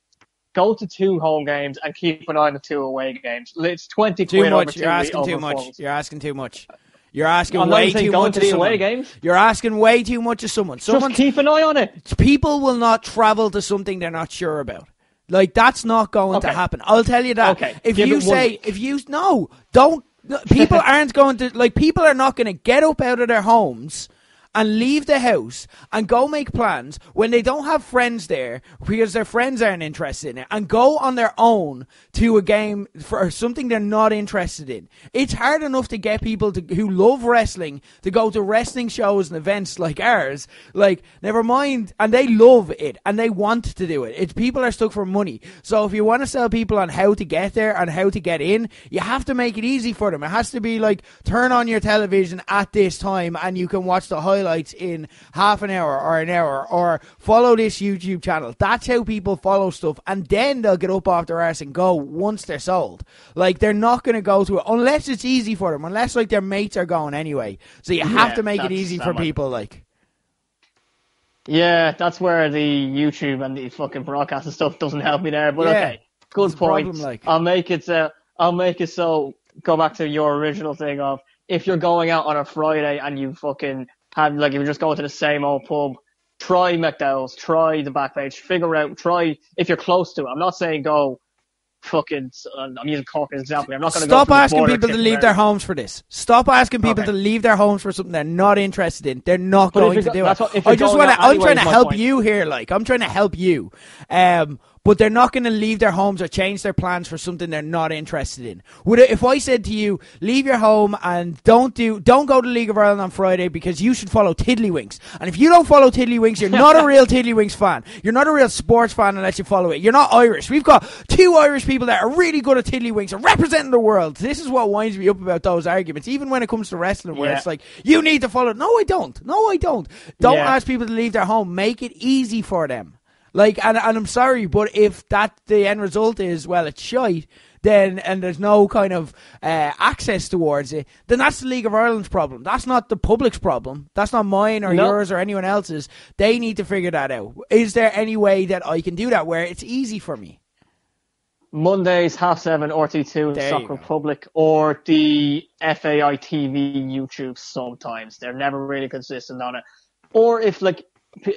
Go to 2 home games and keep an eye on the 2 away games. It's 20 too quid much. over 2 You're asking weeks, too over much. 4 weeks. You're asking too much. You're asking I'm way too much of someone. Games. You're asking way too much of someone. Just keep an eye on it. People will not travel to something they're not sure about. Like, that's not going to happen. I'll tell you that. Okay. Don't. People aren't going to, like, people are not going to get up out of their homes and leave the house and go make plans when they don't have friends there because their friends aren't interested in it, and go on their own to a game for something they're not interested in. It's hard enough to get people who love wrestling to go to wrestling shows and events like ours. Like, never mind, and they love it and they want to do it. It's people are stuck for money. So if you want to sell people on how to get there and how to get in, you have to make it easy for them. It has to be like, turn on your television at this time and you can watch the highlights in half an hour or an hour, or follow this YouTube channel. That's how people follow stuff, and then they'll get up off their arse and go once they're sold. Like, they're not going to go to it unless it's easy for them, unless like their mates are going anyway. So you have to make it easy for people. Like, yeah, that's where the YouTube and the fucking broadcast and stuff doesn't help me there. But okay, good point. I'll make it so. Go back to your original thing of, if you're going out on a Friday and you fucking have, like, if you're just going to the same old pub, try McDowell's, try the Backpage, figure out, try if you're close to it. I'm not saying go fucking, I'm using Cork as an example. I'm not going to Stop asking people to leave their homes for this. Stop asking people to leave their homes for something they're not interested in. They're not going to do it. I'm trying to help you here, like, I'm trying to help you. But they're not going to leave their homes or change their plans for something they're not interested in. If I said to you, leave your home and don't go to League of Ireland on Friday because you should follow Tiddlywinks. And if you don't follow Tiddlywinks, you're not a real Tiddlywinks fan. You're not a real sports fan unless you follow it. You're not Irish. We've got 2 Irish people that are really good at Tiddlywinks and representing the world. This is what winds me up about those arguments, even when it comes to wrestling, where it's like, you need to follow. No, I don't. Don't ask people to leave their home. Make it easy for them. Like, and I'm sorry, but if the end result is, well, it's shite, then, and there's no kind of access towards it, then that's the League of Ireland's problem. That's not the public's problem. That's not mine or yours or anyone else's. They need to figure that out. Is there any way that I can do that where it's easy for me? Mondays, 7:30, RT2, Soccer Republic, or the FAI TV YouTube sometimes. They're never really consistent on it. Or if, like,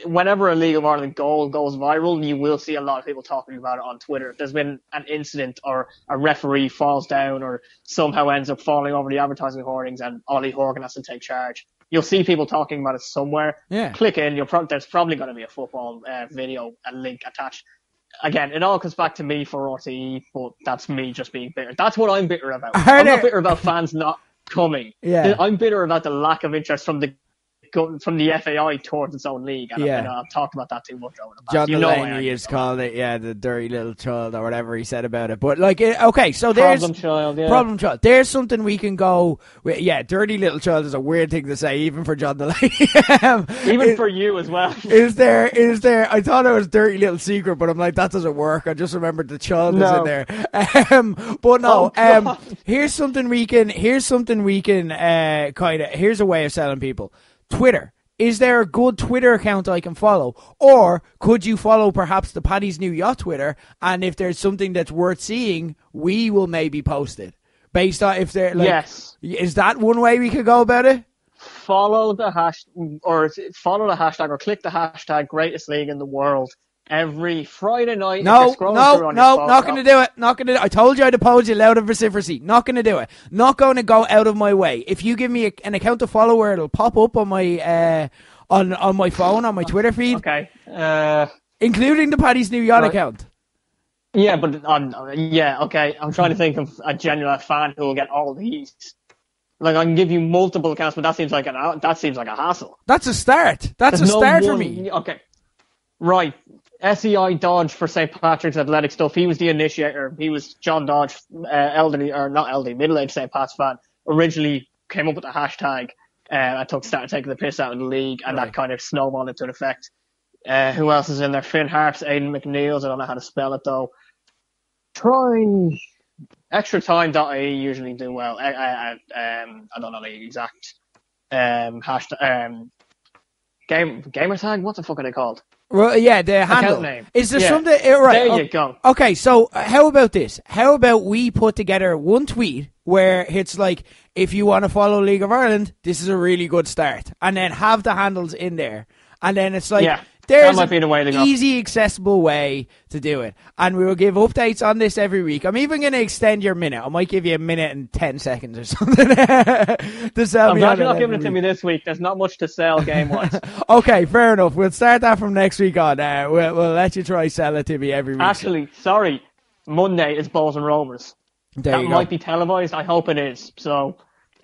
whenever a League of Ireland goal goes viral, you will see a lot of people talking about it on Twitter. If there's been an incident or a referee falls down or somehow ends up falling over the advertising hoardings and Ollie Horgan has to take charge, you'll see people talking about it somewhere. Yeah. Click in, there's probably going to be a football video, a link attached. Again, it all comes back to me for RTE, but that's me just being bitter. That's what I'm bitter about. I'm not bitter about fans not coming. Yeah. I'm bitter about the lack of interest from the FAI towards its own league. And I've talked about that too much over the past. John Delaney has called it, the dirty little child or whatever he said about it. But like, okay, so there's problem child. There's something we can go with. Yeah, dirty little child is a weird thing to say, even for John Delaney. Even for you as well. Is there? I thought it was dirty little secret, but I'm like, that doesn't work. I just remembered the child is in there. But no. Here's something we can kind of. Here's a way of selling people. Twitter. Is there a good Twitter account I can follow? Or could you follow perhaps the Paddy's New Yacht Twitter, and if there's something that's worth seeing, we will maybe post it. Based on if they're like, yes. Is that one way we could go about it? Follow the hashtag or click the hashtag greatest league in the world every Friday night. Not going to do it. Not going to. I told you I'd oppose you loud and vociferously. Not going to do it. Not going to go out of my way. If you give me an account to follow, where it'll pop up on my on my phone, on my Twitter feed. Okay. Including the Paddy's New Yacht account. Yeah, but okay. I'm trying to think of a genuine fan who will get all these. Like, I can give you multiple accounts, but that seems like a hassle. That's a start. That's a start for me. Okay. Right. SEI Dodge for St. Patrick's Athletic stuff. He was the initiator. He was John Dodge, middle-aged St. Pat's fan. Originally came up with the hashtag. Started taking the piss out of the league, and that kind of snowballed into an effect. Who else is in there? Finn Harps, Aidan McNeils. I don't know how to spell it though. Try extratime.ie usually do well. I don't know the exact hashtag. Gamer tag. What the fuck are they called? Well, yeah, the handle name. Is there something? Right. There you go. Okay, so how about this? How about we put together one tweet where it's like, if you want to follow League of Ireland, this is a really good start, and then have the handles in there, and then it's like. There's that might be the way to go. Easy, accessible way to do it. And we will give updates on this every week. I'm even going to extend your minute. I might give you a minute and 10 seconds or something to sell I'm me glad you're not giving it to me this week. There's not much to sell game-wise. Okay, fair enough. We'll start that from next week on. We'll let you try sell it to me every week. Actually, sorry. Monday is Bulls and Rovers. That might be televised. I hope it is. So...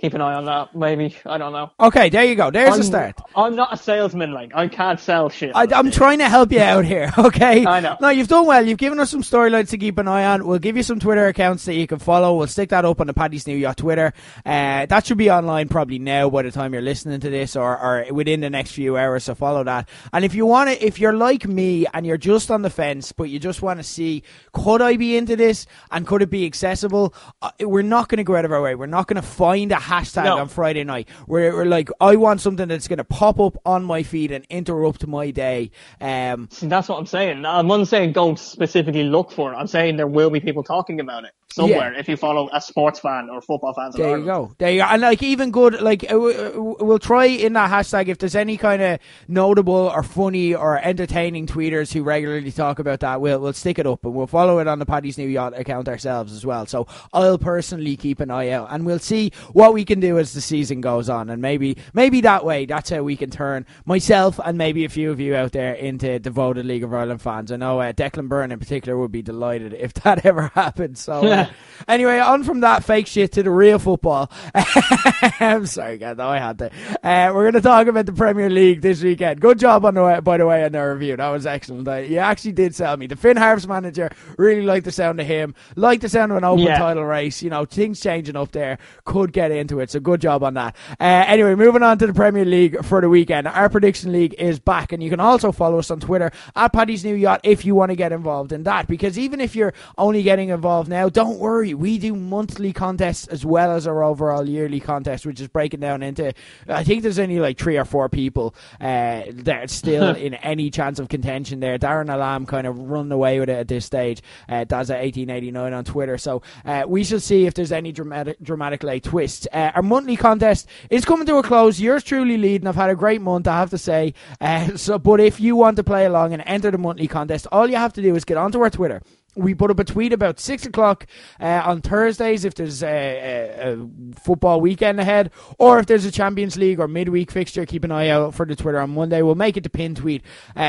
keep an eye on that, maybe. I don't know. Okay, there you go. There's a start. I'm not a salesman, like. I can't sell shit. I'm trying to help you out here, okay? I know. No, you've done well. You've given us some storylines to keep an eye on. We'll give you some Twitter accounts that you can follow. We'll stick that up on the Paddy's New Yacht Twitter. That should be online probably now by the time you're listening to this or within the next few hours, so follow that. And if you want to, if you're like me and you're just on the fence, but you just want to see, could I be into this and could it be accessible? We're not going to go out of our way. We're not going to find a hashtag on Friday night. We're like, I want something that's going to pop up on my feed and interrupt my day. See, that's what I'm saying. I'm not saying don't specifically look for it. I'm saying there will be people talking about it somewhere if you follow a sports fan or football fans. There you go. And like even good, like we'll try in that hashtag if there's any kind of notable or funny or entertaining tweeters who regularly talk about that. We'll stick it up and we'll follow it on the Paddy's New Yacht account ourselves as well. So I'll personally keep an eye out and we'll see what we can do as the season goes on, and maybe that way that's how we can turn myself and maybe a few of you out there into devoted League of Ireland fans. I know Declan Byrne in particular would be delighted if that ever happened. So anyway, on from that fake shit to the real football. I'm sorry guys, I had to. We're going to talk about the Premier League this weekend. Good job by the way on the review. That was excellent. You actually did sell me. The Finn Harps manager, really liked the sound of him, liked the sound of an open title race. You know, things changing up there, could get into it, so good job on that. Anyway, moving on to the Premier League for the weekend. Our prediction league is back, and you can also follow us on Twitter at Paddy's New Yacht if you want to get involved in that, because even if you're only getting involved now, don't worry, we do monthly contests as well as our overall yearly contest, which is breaking down into, I think there's only like 3 or 4 people that are still in any chance of contention there. Darren Alam kind of run away with it at this stage. Daz at 1889 on Twitter, so we shall see if there's any dramatic late twists. Our monthly contest is coming to a close. Yours truly leading. I've had a great month, I have to say. But if you want to play along and enter the monthly contest, all you have to do is get onto our Twitter. We put up a tweet about 6 o'clock on Thursdays if there's a football weekend ahead, or if there's a Champions League or midweek fixture. Keep an eye out for the Twitter on Monday. We'll make it the pin tweet,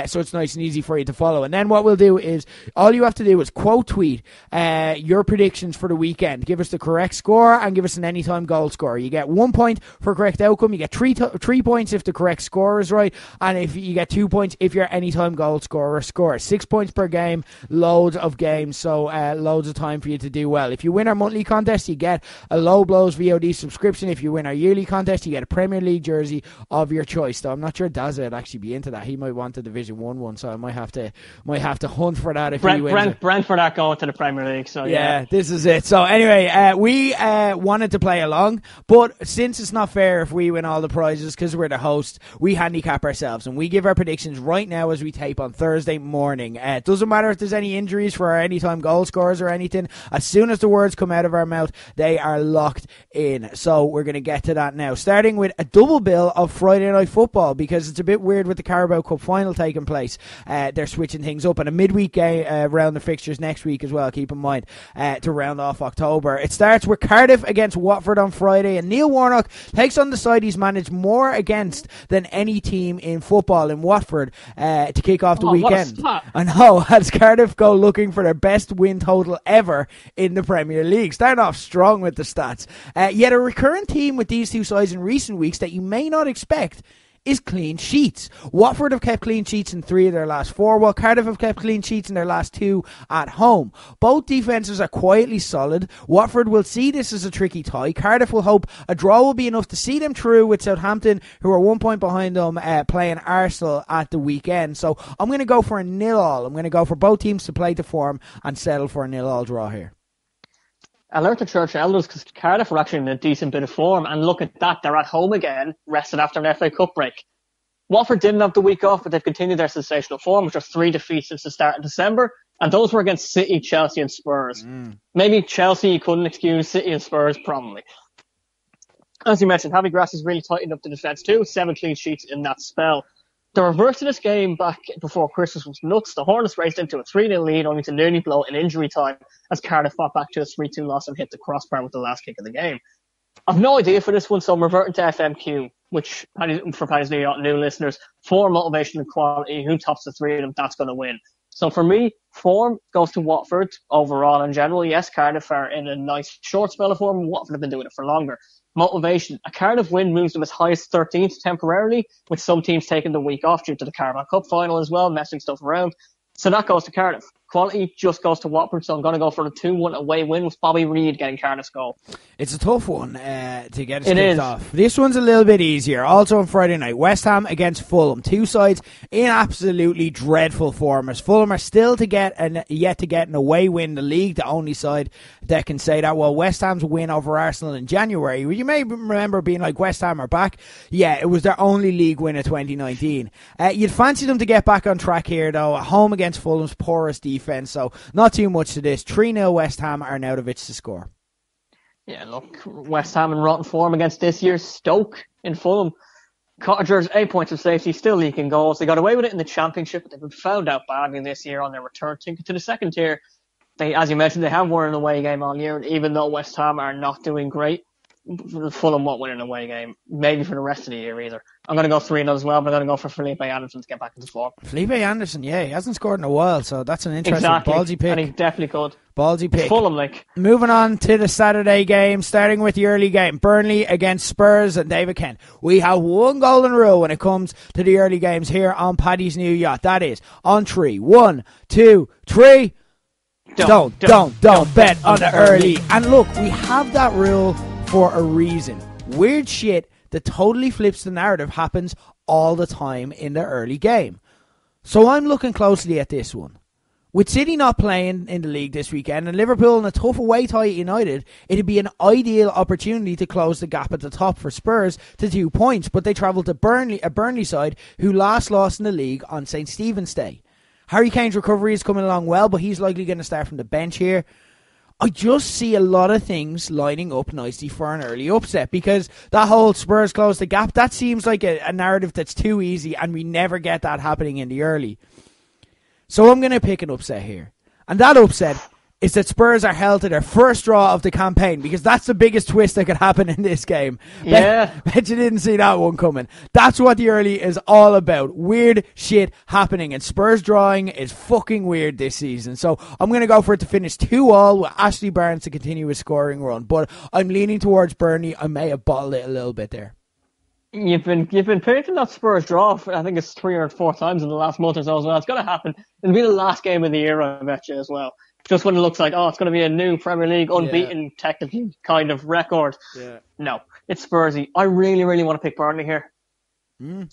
so it's nice and easy for you to follow. And then what we'll do is, all you have to do is quote tweet your predictions for the weekend. Give us the correct score and give us an anytime goal score. You get 1 point for correct outcome. You get 3 points if the correct score is right, and if you get 2 points if your anytime goal scorer scores. 6 points per game, loads of games. So loads of time for you to do well. If you win our monthly contest, you get a Low Blows VOD subscription. If you win our yearly contest, you get a Premier League jersey of your choice. Though I'm not sure Daz would actually be into that. He might want the Division 1 one, so I might have to hunt for that if he wins. Brentford are going to the Premier League, so yeah. This is it. So anyway, we wanted to play along, but since it's not fair if we win all the prizes because we're the host, we handicap ourselves and we give our predictions right now as we tape on Thursday morning. It doesn't matter if there's any injuries for our anytime goal scorers or anything. As soon as the words come out of our mouth, they are locked in. So we're going to get to that now, starting with a double bill of Friday night football, because it's a bit weird with the Carabao Cup final taking place. They're switching things up, and a midweek game round the fixtures next week as well, keep in mind, to round off October. It starts with Cardiff against Watford on Friday, and Neil Warnock takes on the side he's managed more against than any team in football in Watford to kick off the weekend. I know, as Cardiff go looking for their best win total ever in the Premier League. Starting off strong with the stats. Yet a recurrent theme with these two sides in recent weeks that you may not expect is clean sheets. Watford have kept clean sheets in 3 of their last 4, while Cardiff have kept clean sheets in their last 2 at home. Both defences are quietly solid. Watford will see this as a tricky tie. Cardiff will hope a draw will be enough to see them through, with Southampton, who are 1 point behind them, playing Arsenal at the weekend. So I'm going to go for a 0-0. I'm going to go for both teams to play to form and settle for a 0-0 draw here. I learned the church elders because Cardiff are actually in a decent bit of form, and look at that, they're at home again, rested after an FA Cup break. Watford didn't have the week off, but they've continued their sensational form, which are 3 defeats since the start of December, and those were against City, Chelsea and Spurs. Maybe Chelsea you couldn't excuse, City and Spurs probably. As you mentioned, Javi Grass has really tightened up the defence too, 7 clean sheets in that spell. The reverse of this game back before Christmas was nuts. The Hornets raced into a 3-0 lead, only to nearly blow in injury time as Cardiff fought back to a 3-2 loss and hit the crossbar with the last kick of the game. I've no idea for this one, so I'm reverting to FMQ, which, for Paddy's new listeners, form, motivation and quality. Who tops the 3 of them, that's going to win. So for me, form goes to Watford overall in general. Yes, Cardiff are in a nice short spell of form. Watford have been doing it for longer. Motivation. A Cardiff win moves them as high as 13th temporarily, with some teams taking the week off due to the Carabao Cup final as well, messing stuff around. So that goes to Cardiff. Quality just goes to Watford, so I'm going to go for a 2-1 away win with Bobby Reid getting Cardiff's goal. It's a tough one to get us kicked off. This one's a little bit easier. Also on Friday night, West Ham against Fulham. Two sides in absolutely dreadful form, as Fulham are still yet to get an away win in the league, the only side that can say that. Well, West Ham's win over Arsenal in January, you may remember being like, West Ham are back. Yeah, it was their only league win of 2019. You'd fancy them to get back on track here, though, at home against Fulham's poorest defence. So not too much to this. 3-0 West Ham. Arnautovic to score. Yeah, look, West Ham in rotten form against this year's Stoke in Fulham. Cottagers, 8 points of safety, still leaking goals. They got away with it in the Championship, but they've been found out badly this year on their return to the second tier. They, as you mentioned, they have won an away game all year, and even though West Ham are not doing great, Fulham won't win an away game, maybe for the rest of the year either. I'm going to go 3-0 as well, but I'm going to go for Felipe Anderson to get back into form. Felipe Anderson, yeah, he hasn't scored in a while, so that's an interesting ballsy pick. And he definitely could. Ballsy pick. Fulham, like. Moving on to the Saturday game, starting with the early game. Burnley against Spurs and David Kent. We have one golden rule when it comes to the early games here on Paddy's new yacht. That is, on 3. 1, 2, 3. Don't bet on the early. And look, we have that rule for a reason. Weird shit that totally flips the narrative happens all the time in the early game. So I'm looking closely at this one. With City not playing in the league this weekend and Liverpool in a tough away tie at United, it'd be an ideal opportunity to close the gap at the top for Spurs to 2 points, but they travel to Burnley, a Burnley side who last lost in the league on St. Stephen's Day. Harry Kane's recovery is coming along well, but he's likely going to start from the bench here. I just see a lot of things lining up nicely for an early upset, because that whole Spurs close the gap, that seems like a narrative that's too easy, and we never get that happening in the early. So I'm going to pick an upset here. And that upset is that Spurs are held to their first draw of the campaign, because that's the biggest twist that could happen in this game. Yeah. Bet you didn't see that one coming. That's what the early is all about. Weird shit happening, and Spurs drawing is fucking weird this season. So I'm going to go for it to finish 2-2 with Ashley Barnes to continue his scoring run. But I'm leaning towards Burnley. I may have bottled it a little bit there. You've been picking that Spurs draw for, I think it's 3 or 4 times in the last month or so as well. It's going to happen. It'll be the last game of the year, I bet you, as well. Just when it looks like, it's going to be a new Premier League unbeaten technically kind of record. Yeah. No, it's Spursy. I really, really want to pick Burnley here.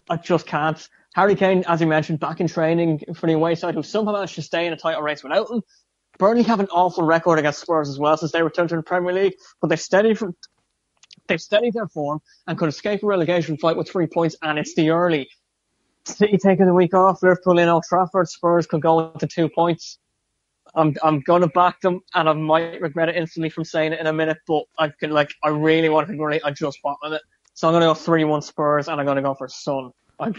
I just can't. Harry Kane, as you mentioned, back in training for the away side, who somehow managed to stay in a title race without him. Burnley have an awful record against Spurs as well since they returned to the Premier League, but they've steadied their form and could escape a relegation fight with 3 points, and it's the early. City taking the week off, Liverpool in Old Trafford, Spurs could go into 2 points. I'm going to back them, and I might regret it instantly from saying it in a minute, but I really want to be great. I just bottom it. So I'm going to go 3-1 Spurs, and I'm going to go for Son. I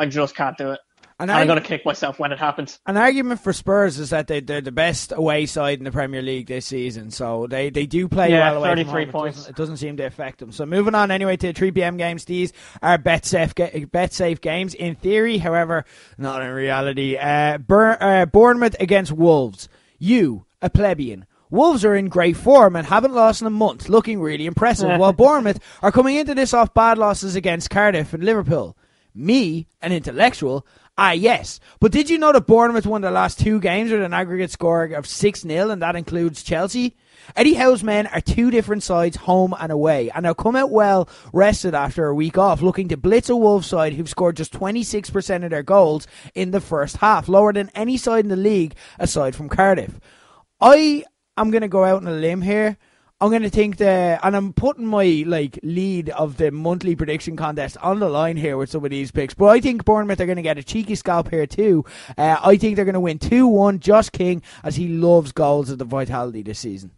just can't do it. And I'm going to kick myself when it happens. An argument for Spurs is that they're the best away side in the Premier League this season, so they do play well away 33 from home. points. It doesn't seem to affect them. So moving on anyway to the 3 p.m. games. These are bet safe games in theory, however, not in reality. Bournemouth against Wolves. You, a plebeian. Wolves are in great form and haven't lost in a month, looking really impressive, while Bournemouth are coming into this off bad losses against Cardiff and Liverpool. Me, an intellectual, yes. But did you know that Bournemouth won their last 2 games with an aggregate score of 6-0, and that includes Chelsea? Eddie Howe's men are 2 different sides, home and away, and they'll come out well rested after a week off, looking to blitz a Wolves side who've scored just 26% of their goals in the first half, lower than any side in the league aside from Cardiff. I'm going to go out on a limb here. I'm going to think and I'm putting my lead of the monthly prediction contest on the line here with some of these picks. But I think Bournemouth are going to get a cheeky scalp here too. I think they're going to win 2-1. Josh King, as he loves goals at the Vitality this season.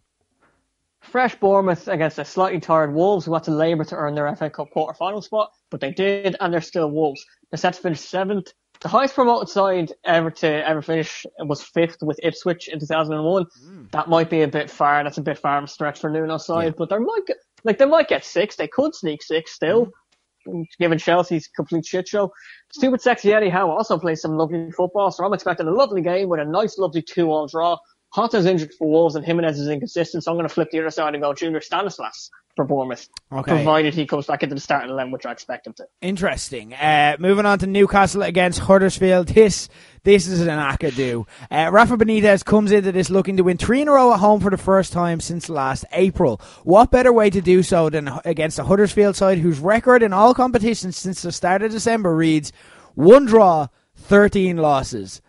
Fresh Bournemouth against a slightly tired Wolves who had to labour to earn their FA Cup quarter-final spot, but they did, and they're still Wolves. They're set to finish 7th. The highest promoted side ever finish was 5th with Ipswich in 2001. That might be a bit far. That's a bit far of a stretch for Nuno's side, but they might get 6th. They could sneak 6th still, given Chelsea's complete shit show. Stupid sexy Eddie Howe also plays some lovely football, so I'm expecting a lovely game with a nice, lovely 2-2 draw. Hotta's injured for Wolves and Jimenez is inconsistent, so I'm going to flip the other side and go Junior Stanislas for Bournemouth, provided he comes back into the starting 11, which I expect him to. Interesting. Moving on to Newcastle against Huddersfield. This is an acca do. Rafa Benitez comes into this looking to win 3 in a row at home for the first time since last April. What better way to do so than against a Huddersfield side whose record in all competitions since the start of December reads 1 draw, 13 losses.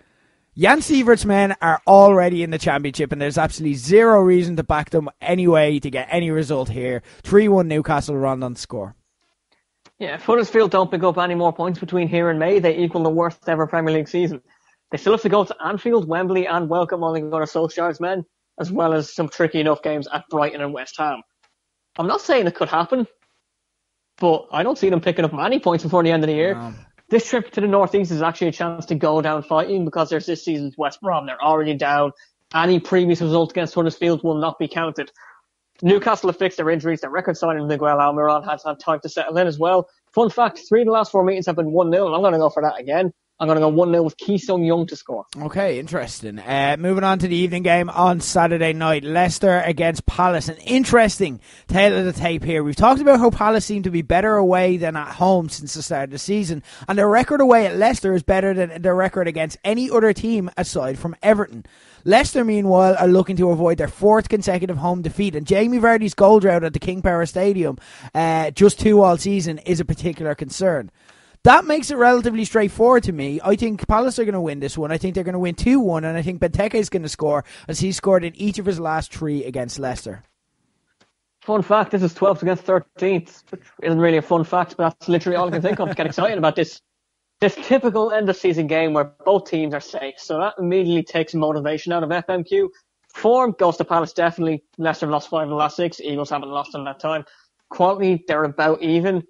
Jan Sievert's men are already in the championship, and there's absolutely zero reason to back them anyway to get any result here. 3-1 Newcastle run on the score. Yeah, if Huddersfield don't pick up any more points between here and May, they equal the worst ever Premier League season. They still have to go to Anfield, Wembley and welcome Ole Gunnar Solskjaer's men, as well as some tricky enough games at Brighton and West Ham. I'm not saying it could happen, but I don't see them picking up many points before the end of the year. No. This trip to the northeast is actually a chance to go down fighting because there's this season's West Brom. They're already down. Any previous result against Huddersfield will not be counted. Newcastle have fixed their injuries. Their record signing Miguel Almiron has had time to settle in as well. Fun fact, 3 of the last 4 meetings have been 1-0, and I'm going to go for that again. I'm going to go 1-0 with Ki Sung-young to score. Okay, interesting. Moving on to the evening game on Saturday night. Leicester against Palace. An interesting tale of the tape here. We've talked about how Palace seem to be better away than at home since the start of the season. And their record away at Leicester is better than their record against any other team aside from Everton. Leicester, meanwhile, are looking to avoid their 4th consecutive home defeat. And Jamie Vardy's goal drought at the King Power Stadium, just 2 all season, is a particular concern. That makes it relatively straightforward to me. I think Palace are going to win this one. I think they're going to win 2-1, and I think Benteke is going to score, as he scored in each of his last 3 against Leicester. Fun fact, this is 12th against 13th, which isn't really a fun fact, but that's literally all I can think of to get excited about this typical end-of-season game where both teams are safe. So that immediately takes motivation out of FMQ. Form goes to Palace, definitely. Leicester have lost 5 of the last 6. Eagles haven't lost in that time. Quality, they're about even.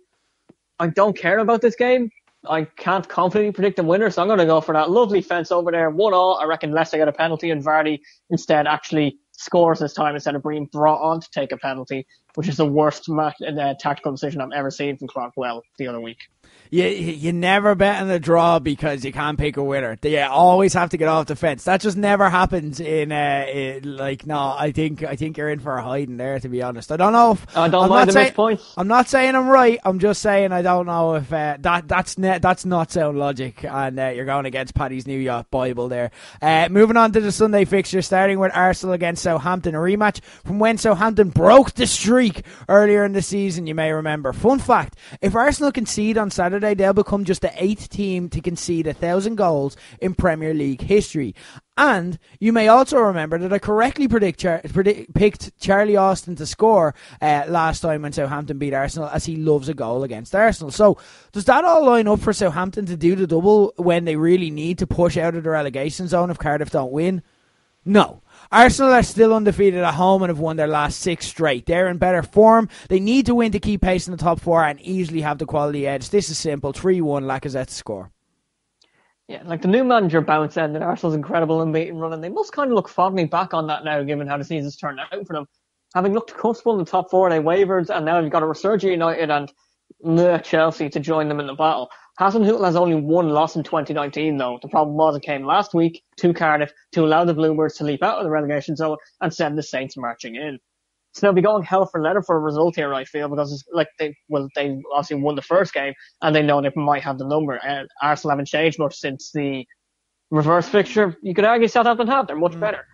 I don't care about this game. I can't confidently predict the winner, so I'm going to go for that lovely fence over there. 1-1. I reckon Leicester get a penalty, and Vardy instead actually scores this time instead of being brought on to take a penalty, which is the worst tactical decision I've ever seen from Clockwell the other week. You never bet on the draw because you can't pick a winner. You always have to get off the fence. That just never happens I think you're in for a hiding there, to be honest. I don't know if I don't mind the missed points. I'm not saying I'm right. I'm just saying I don't know if that's not sound logic, and you're going against Paddy's New Yacht Bible there. Moving on to the Sunday fixture, starting with Arsenal against Southampton, a rematch from when Southampton broke the streak earlier in the season, you may remember. Fun fact, if Arsenal concede on Saturday, they'll become just the 8th team to concede 1,000 goals in Premier League history. And you may also remember that I correctly picked Charlie Austin to score last time when Southampton beat Arsenal, as he loves a goal against Arsenal. So does that all line up for Southampton to do the double when they really need to push out of the relegation zone if Cardiff don't win? No. Arsenal are still undefeated at home and have won their last 6 straight. They're in better form. They need to win to keep pace in the top 4 and easily have the quality edge. This is simple. 3-1, Lacazette to score. Yeah, like the new manager bounce end and Arsenal's incredible unbeaten run, and they must kind of look fondly back on that now, given how the season's turned out for them. Having looked comfortable in the top 4, they wavered, and now you've got a resurgent United and Chelsea to join them in the battle. Hasenhüttl has only one loss in 2019, though. The problem was it came last week to Cardiff to allow the Bluebirds to leap out of the relegation zone and send the Saints marching in. So they'll be going hell for leather for a result here, I feel, because it's like they obviously won the first game and they know they might have the number. Arsenal haven't changed much since the reverse fixture. You could argue Southampton have. They're much better.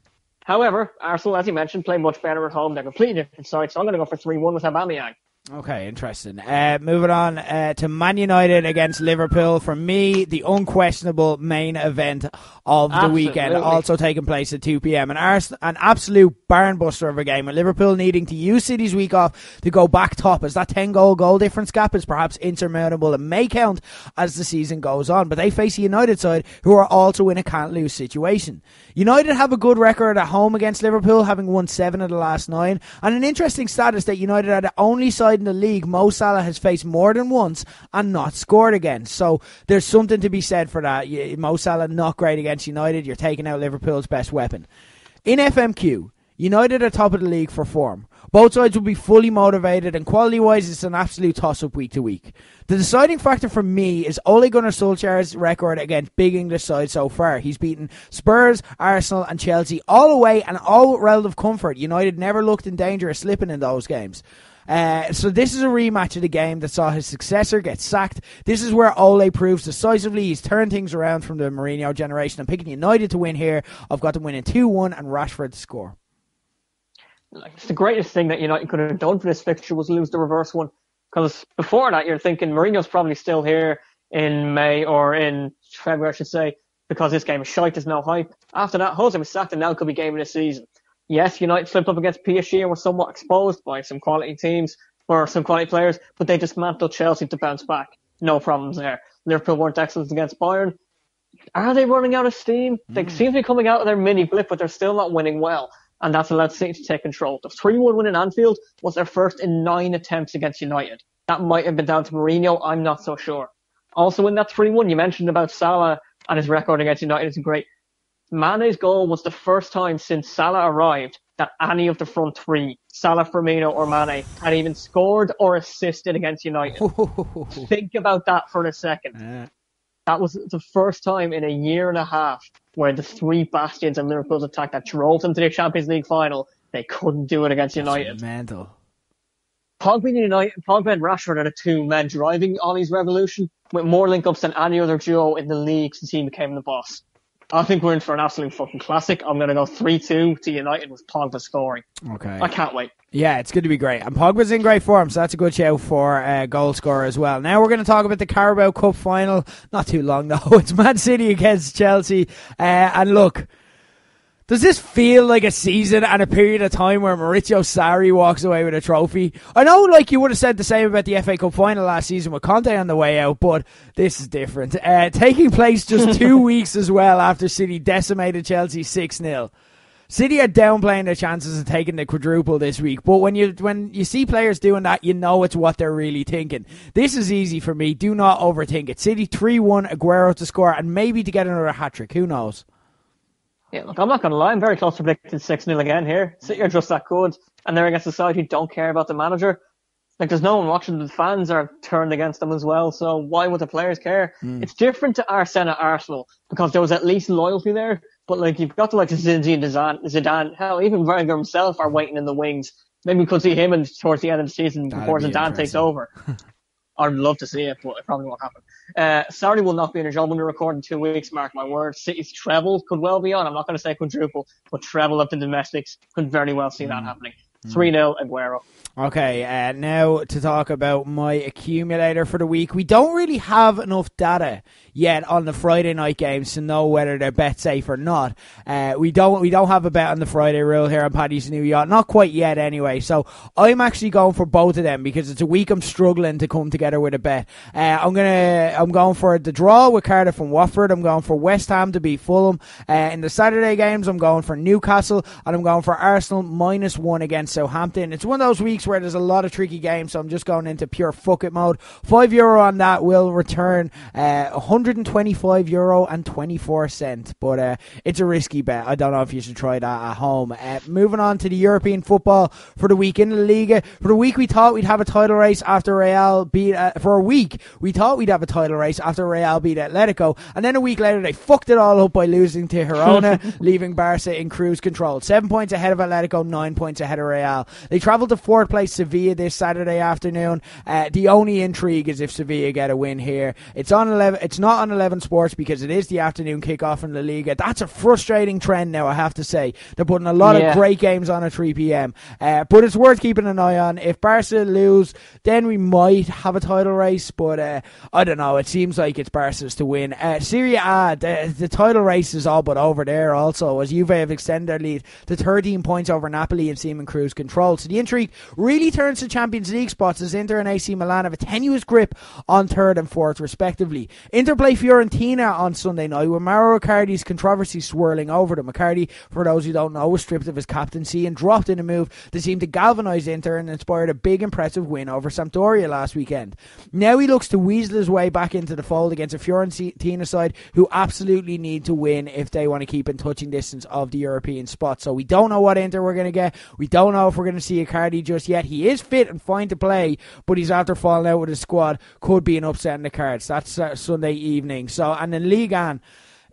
However, Arsenal, as you mentioned, play much better at home. They're completely different sides, so I'm going to go for 3-1 with Aubameyang. Okay, interesting. Moving on to Man United against Liverpool. For me, the unquestionable main event of the weekend, also taking place at 2 p.m. An absolute barnbuster of a game, with Liverpool needing to use City's week off to go back top, as that 10-goal difference gap is perhaps insurmountable and may count as the season goes on. But they face a United side who are also in a can't-lose situation. United have a good record at home against Liverpool, having won 7 of the last 9. And an interesting stat is that United are the only side in the league Mo Salah has faced more than once and not scored against. So there's something to be said for that. Mo Salah not great against United. You're taking out Liverpool's best weapon. In FMQ, United are top of the league for form. Both sides will be fully motivated, and quality-wise, it's an absolute toss-up week to week. The deciding factor for me is Ole Gunnar Solskjaer's record against big English sides so far. He's beaten Spurs, Arsenal and Chelsea all away and all with relative comfort. United never looked in danger of slipping in those games. So this is a rematch of the game that saw his successor get sacked. This is where Ole proves decisively he's turned things around from the Mourinho generation. I'm picking United to win here. I've got them winning 2-1 and Rashford to score. Like, it's the greatest thing that United could have done for this fixture was lose the reverse one. Because before that, you're thinking Mourinho's probably still here in May or in February, I should say, because this game is shite, there's no hype. After that, Jose was sacked and now could be game of the season. Yes, United slipped up against PSG and were somewhat exposed by some quality teams or some quality players, but they dismantled Chelsea to bounce back. No problems there. Liverpool weren't excellent against Bayern. Are they running out of steam? They seem to be coming out of their mini blip, but they're still not winning well. And that's allowed City to take control. The 3-1 win in Anfield was their first in 9 attempts against United. That might have been down to Mourinho, I'm not so sure. Also in that 3-1, you mentioned about Salah and his record against United is great. Mane's goal was the first time since Salah arrived that any of the front three, Salah, Firmino or Mane, had even scored or assisted against United. Think about that for a second. That was the first time in a year and a half where the three bastions of Liverpool's attack that drove them to the Champions League final, they couldn't do it against United. Mental. Pogba and Rashford are the two men driving Ollie's revolution with more link-ups than any other duo in the league since he became the boss. I think we're in for an absolute fucking classic. I'm going to go 3-2 to United with Pogba scoring. Okay. I can't wait. Yeah, it's good to be great. And Pogba's in great form, so that's a good shout for goal scorer as well. Now we're going to talk about the Carabao Cup final. Not too long, though. It's Man City against Chelsea. And look, does this feel like a season and a period of time where Maurizio Sarri walks away with a trophy? I know, like, you would have said the same about the FA Cup final last season with Conte on the way out, but this is different. Taking place just 2 weeks as well after City decimated Chelsea 6-0. City are downplaying their chances of taking the quadruple this week, but when you see players doing that, you know it's what they're really thinking. This is easy for me. Do not overthink it. City 3-1, Aguero to score, and maybe to get another hat-trick. Who knows? Yeah, look, I'm not going to lie. I'm very close to predicting 6-0 again here. City are just that good, and they're against a side who don't care about the manager. Like, there's no one watching. The fans are turned against them as well, so why would the players care? It's different to Arsene at Arsenal, because there was at least loyalty there, but like, you've got to like Zinedine Zidane, hell, even Wenger himself are waiting in the wings. Maybe we could see him towards the end of the season before Zidane takes over. I'd love to see it, but it probably won't happen. Sarri will not be in a job when we record in 2 weeks, mark my words. City's treble could well be on. I'm not going to say quadruple, but treble up the domestics could very well see that happening. 3-0 Aguero. Okay, now to talk about my accumulator for the week. We don't really have enough data yet on the Friday night games to know whether they're bet safe or not. We don't have a bet on the Friday rule here on Paddy's New Yacht. Not quite yet anyway. So I'm actually going for both of them because it's a week I'm struggling to come together with a bet. I'm going for the draw with Cardiff and Watford. I'm going for West Ham to beat Fulham. In the Saturday games, I'm going for Newcastle and I'm going for Arsenal -1 against Southampton. It's one of those weeks where there's a lot of tricky games, so I'm just going into pure fuck it mode. €5 on that will return €125.24, but it's a risky bet. I don't know if you should try that at home. Moving on to the European football for the week in La Liga. For the week, we thought we'd have a title race after Real beat. For a week, we thought we'd have a title race after Real beat Atletico, and then a week later they fucked it all up by losing to Girona, leaving Barca in cruise control. 7 points ahead of Atletico, 9 points ahead of Real. They travelled to fourth place Sevilla this Saturday afternoon. The only intrigue is if Sevilla get a win here. It's on 11. It's not on 11 Sports because it is the afternoon kickoff in La Liga. That's a frustrating trend now, I have to say. They're putting a lot of great games on at 3 p.m. But it's worth keeping an eye on. If Barca lose, then we might have a title race. But I don't know. It seems like it's Barca's to win. Serie A, the title race is all but over there also, as Juve have extended their lead to 13 points over Napoli and seem in cruise control. So the intrigue really turns to Champions League spots as Inter and AC Milan have a tenuous grip on third and fourth respectively. Inter play Fiorentina on Sunday night with Mauro Icardi's controversy swirling over them. Icardi, for those who don't know, was stripped of his captaincy and dropped in a move that seemed to galvanise Inter and inspired a big impressive win over Sampdoria last weekend. Now he looks to weasel his way back into the fold against a Fiorentina side who absolutely need to win if they want to keep in touching distance of the European spot. So we don't know what Inter we're going to get. We don't know if we're going to see Icardi just yet. He is fit and fine to play, but he's after falling out with his squad. Could be an upset in the cards. That's Sunday evening. So, and in Ligue 1,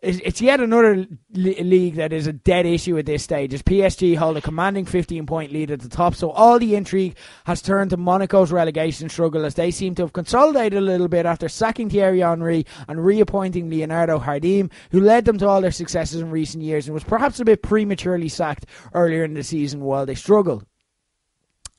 it's yet another league that is a dead issue at this stage, as PSG hold a commanding 15-point lead at the top. So all the intrigue has turned to Monaco's relegation struggle, as they seem to have consolidated a little bit after sacking Thierry Henry and reappointing Leonardo Jardim, who led them to all their successes in recent years and was perhaps a bit prematurely sacked earlier in the season while they struggled.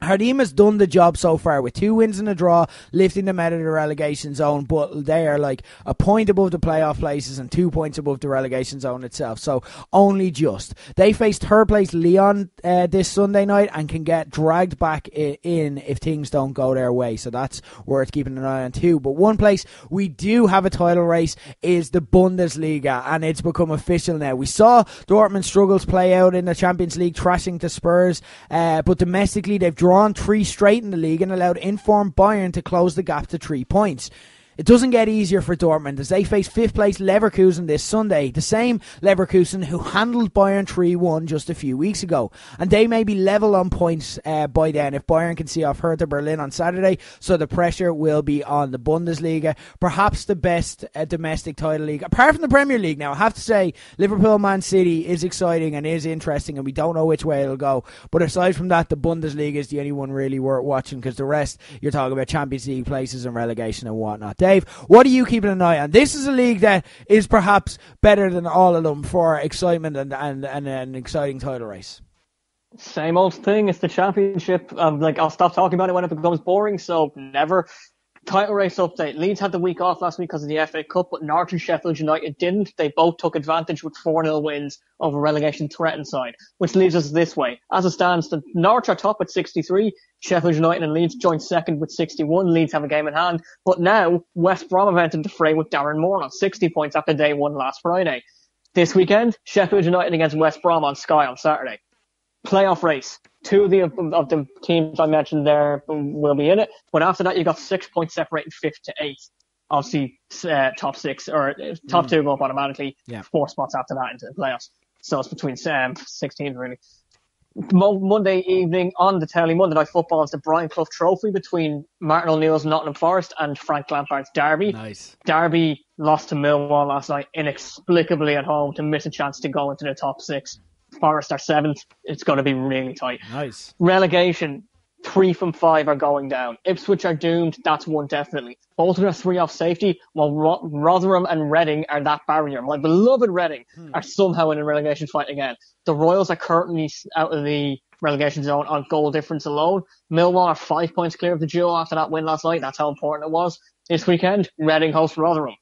Jardim has done the job so far with 2 wins and a draw, lifting them out of the relegation zone, but they are like a point above the playoff places and 2 points above the relegation zone itself, so only just. They face third place Lyon this Sunday night and can get dragged back in if things don't go their way, so that's worth keeping an eye on too. But one place we do have a title race is the Bundesliga, and it's become official now. We saw Dortmund struggles play out in the Champions League, thrashing to Spurs, but domestically they've drawn 3 straight in the league and allowed informed Bayern to close the gap to 3 points. It doesn't get easier for Dortmund as they face 5th place Leverkusen this Sunday, the same Leverkusen who handled Bayern 3-1 just a few weeks ago, and they may be level on points by then if Bayern can see off Hertha Berlin on Saturday, so the pressure will be on the Bundesliga, perhaps the best domestic title league apart from the Premier League. Now I have to say Liverpool Man City is exciting and is interesting, and we don't know which way it'll go, but aside from that the Bundesliga is the only one really worth watching, because the rest you're talking about Champions League places and relegation and whatnot. Dave, what are you keeping an eye on? This is a league that is perhaps better than all of them for excitement and an exciting title race. Same old thing. It's the championship. I'll stop talking about it when it becomes boring, so never. Title race update. Leeds had the week off last week because of the FA Cup, but Norwich and Sheffield United didn't. They both took advantage with 4-0 wins over relegation threatened side, which leaves us this way. As it stands, the Norwich are top at 63, Sheffield United and Leeds join second with 61. Leeds have a game in hand, but now West Brom have entered the fray with Darren Moore on 60 points after day 1 last Friday. This weekend, Sheffield United against West Brom on Sky on Saturday. Playoff race. 2 of the teams I mentioned there will be in it. But after that, you've got 6 points separating 5th to 8th. Obviously, top 6 or top 2 go up automatically. Yeah. 4 spots after that into the playoffs. So it's between 6 teams really. Monday evening on the telly, Monday Night Football is the Brian Clough Trophy between Martin O'Neill's Nottingham Forest and Frank Lampard's Derby. Nice. Derby lost to Millwall last night inexplicably at home to miss a chance to go into the top 6. Forest are 7th. It's going to be really tight. Nice. Relegation. 3 from 5 are going down. Ipswich are doomed. That's one definitely. Bolton are 3 off safety, while Rotherham and Reading are that barrier. My beloved Reading are somehow in a relegation fight again. The Royals are currently out of the relegation zone on goal difference alone. Millwall are 5 points clear of the duo after that win last night. That's how important it was. This weekend, Reading hosts Rotherham.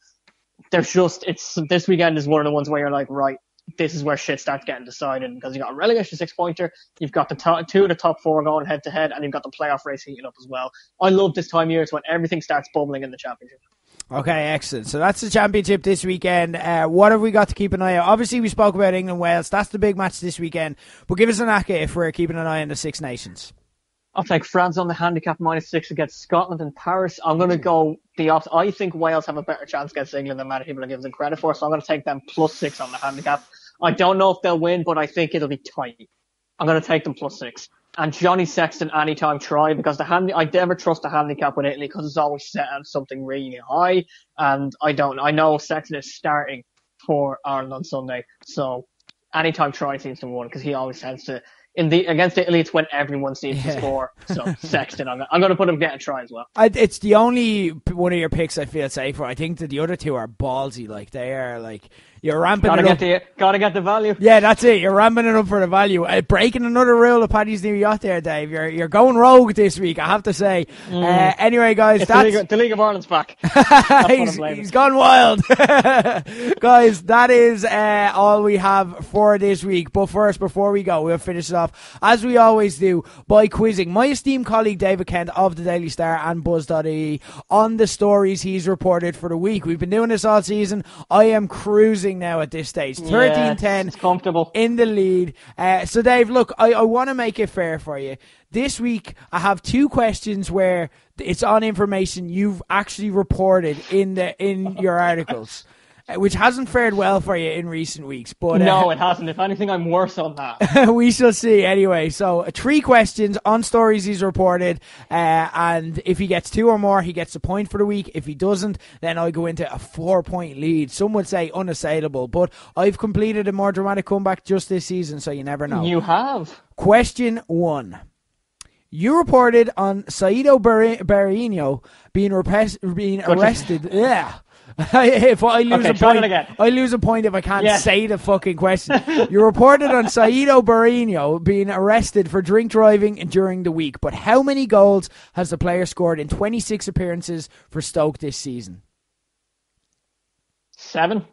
This weekend is one of the ones where you're like, right, this is where shit starts getting decided, because you've got a relegation 6-pointer, you've got the 2 of the top 4 going head to head, and you've got the playoff race heating up as well. I love this time of year. It's when everything starts bubbling in the championship. Okay, excellent. So that's the championship this weekend. What have we got to keep an eye on? Obviously, we spoke about England-Wales. That's the big match this weekend. But give us an acca if we're keeping an eye on the Six Nations. I'll take France on the handicap -6 against Scotland and Paris. I'm going to go the opposite. I think Wales have a better chance against England than many people are giving them credit for, so I'm going to take them +6 on the handicap. I don't know if they'll win, but I think it'll be tight. I'm going to take them +6. And Johnny Sexton anytime try, because I never trust the handicap with Italy because it's always set at something really high. And I know Sexton is starting for Ireland on Sunday, so anytime try seems to win because he always tends to. Against Italy, it's when everyone seems to score. So Sexton, I'm going to put him get a try as well. It's the only one of your picks I feel safe for. I think that the other two are ballsy. Like they are like you're ramping it up. Gotta get the value. Yeah, that's it. You're ramping it up for the value. Breaking another rule of Paddy's new yacht there, Dave. You're going rogue this week, I have to say. Anyway, guys, the League of Ireland's back. he's gone wild. Guys, that is all we have for this week. But first, before we go, we'll finish it off, as we always do, by quizzing my esteemed colleague David Kent of the Daily Star and Buzz.ie on the stories he's reported for the week. We've been doing this all season. I am cruising now at this stage. 13-10. It's comfortable. In the lead. So Dave, look, I want to make it fair for you. This week, I have 2 questions where it's on information you've actually reported in your articles, which hasn't fared well for you in recent weeks. But no, it hasn't. If anything, I'm worse on that. We shall see. Anyway, so 3 questions on stories he's reported, and if he gets 2 or more, he gets a point for the week. If he doesn't, then I go into a 4-point lead. Some would say unassailable, but I've completed a more dramatic comeback just this season, so you never know. You have. Question 1. You reported on Saido Berahino being arrested. Yeah. If I lose a point, I lose a point if I can't say the fucking question. You reported on Saido Berahino being arrested for drink driving during the week, but how many goals has the player scored in 26 appearances for Stoke this season? 7.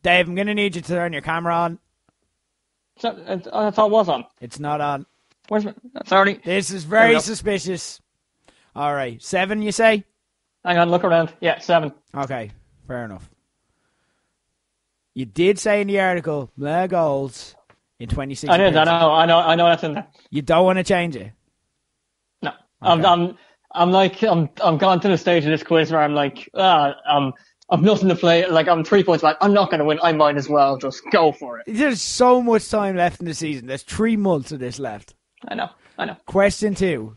Dave, I'm going to need you to turn your camera on. I thought it was on. It's not on. Where's my... Sorry. This is very suspicious. All right. 7, you say? Hang on, look around. Yeah, 7. Okay, fair enough. You did say in the article, goals in 26 I did, I know that's in there. You don't want to change it? No. Okay. I'm gone to the stage of this quiz where I'm like, I've nothing to play. Like, I'm 3 points back. I'm not going to win. I might as well just go for it. There's so much time left in the season. There's 3 months of this left. I know. Question 2.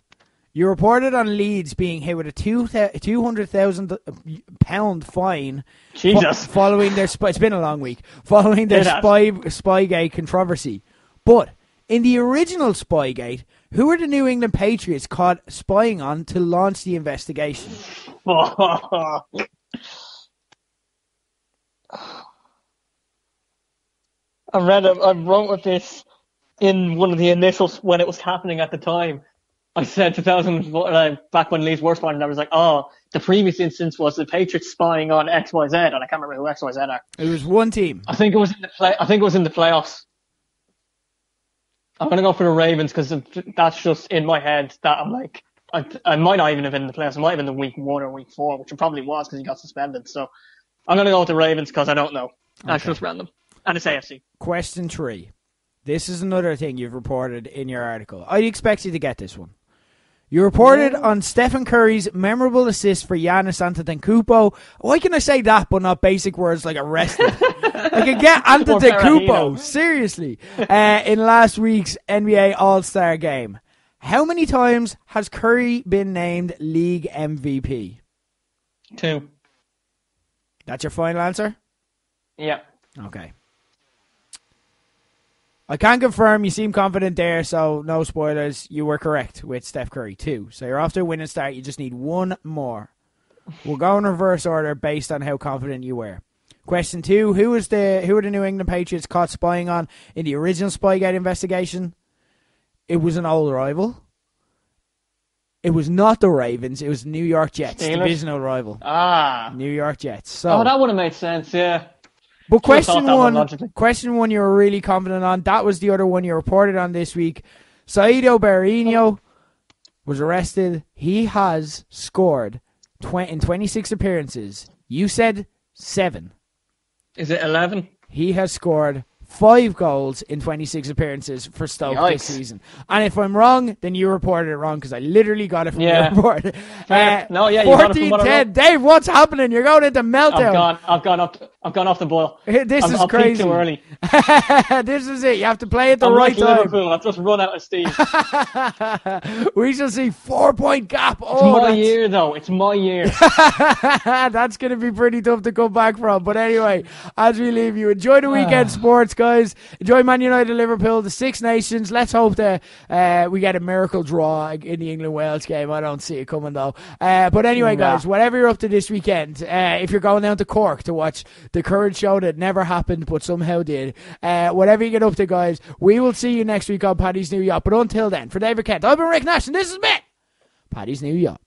You reported on Leeds being hit with a £200,000 fine. Jesus. Following their it's been a long week. Following their Spygate controversy. But in the original Spygate, who were the New England Patriots caught spying on to launch the investigation? I wrote with this in one of the initials when it was happening at the time. I said 2000, back when Leeds were spying, and I was like, the previous instance was the Patriots spying on XYZ, and I can't remember who XYZ are. It was one team. I think it was in the playoffs. I'm going to go for the Ravens because that's just in my head that I'm like, I might not even have been in the playoffs. It might have been the week 1 or week 4, which it probably was because he got suspended. So I'm going to go with the Ravens because I don't know. That's just random. And it's AFC. Question 3. This is another thing you've reported in your article. I expect you to get this one. You reported on Stephen Curry's memorable assist for Giannis Antetokounmpo. Why can I say that but not basic words like arrested? I can get Antetokounmpo, seriously, in last week's NBA All-Star game. How many times has Curry been named league MVP? 2. That's your final answer? Yeah. Okay. I can confirm you seem confident there, so no spoilers. You were correct with Steph Curry, 2. So you're off to a winning start. You just need one more. We'll go in reverse order based on how confident you were. Question 2, who are the New England Patriots caught spying on in the original Spygate investigation? It was an old rival. It was not the Ravens. It was New York Jets, Steelers? Divisional rival. New York Jets. So, that would have made sense, yeah. But question one you were really confident on. That was the other one you reported on this week. Saido Berino was arrested. He has scored in 26 appearances. You said 7. Is it 11? He has scored 5 goals in 26 appearances for Stoke this season. And if I'm wrong, then you reported it wrong because I literally got it from your report. You got it from what I wrote. Dave, what's happening? You're going into meltdown. I've gone off the boil. This is crazy. Too early. This is it. You have to play at the I'm right like time. Liverpool. I've just run out of steam. We shall see 4-point gap. It's my year, though. It's my year. That's going to be pretty tough to come back from. But anyway, as we leave you, enjoy the weekend sports, guys. Enjoy Man United, Liverpool, the Six Nations. Let's hope that we get a miracle draw in the England-Wales game. I don't see it coming, though. But anyway, guys, whatever you're up to this weekend, if you're going down to Cork to watch the Courage show that never happened but somehow did, whatever you get up to, guys, we will see you next week on Paddy's New Yacht. But until then, for David Kent, I've been Rick Nash, and this has been Paddy's New Yacht.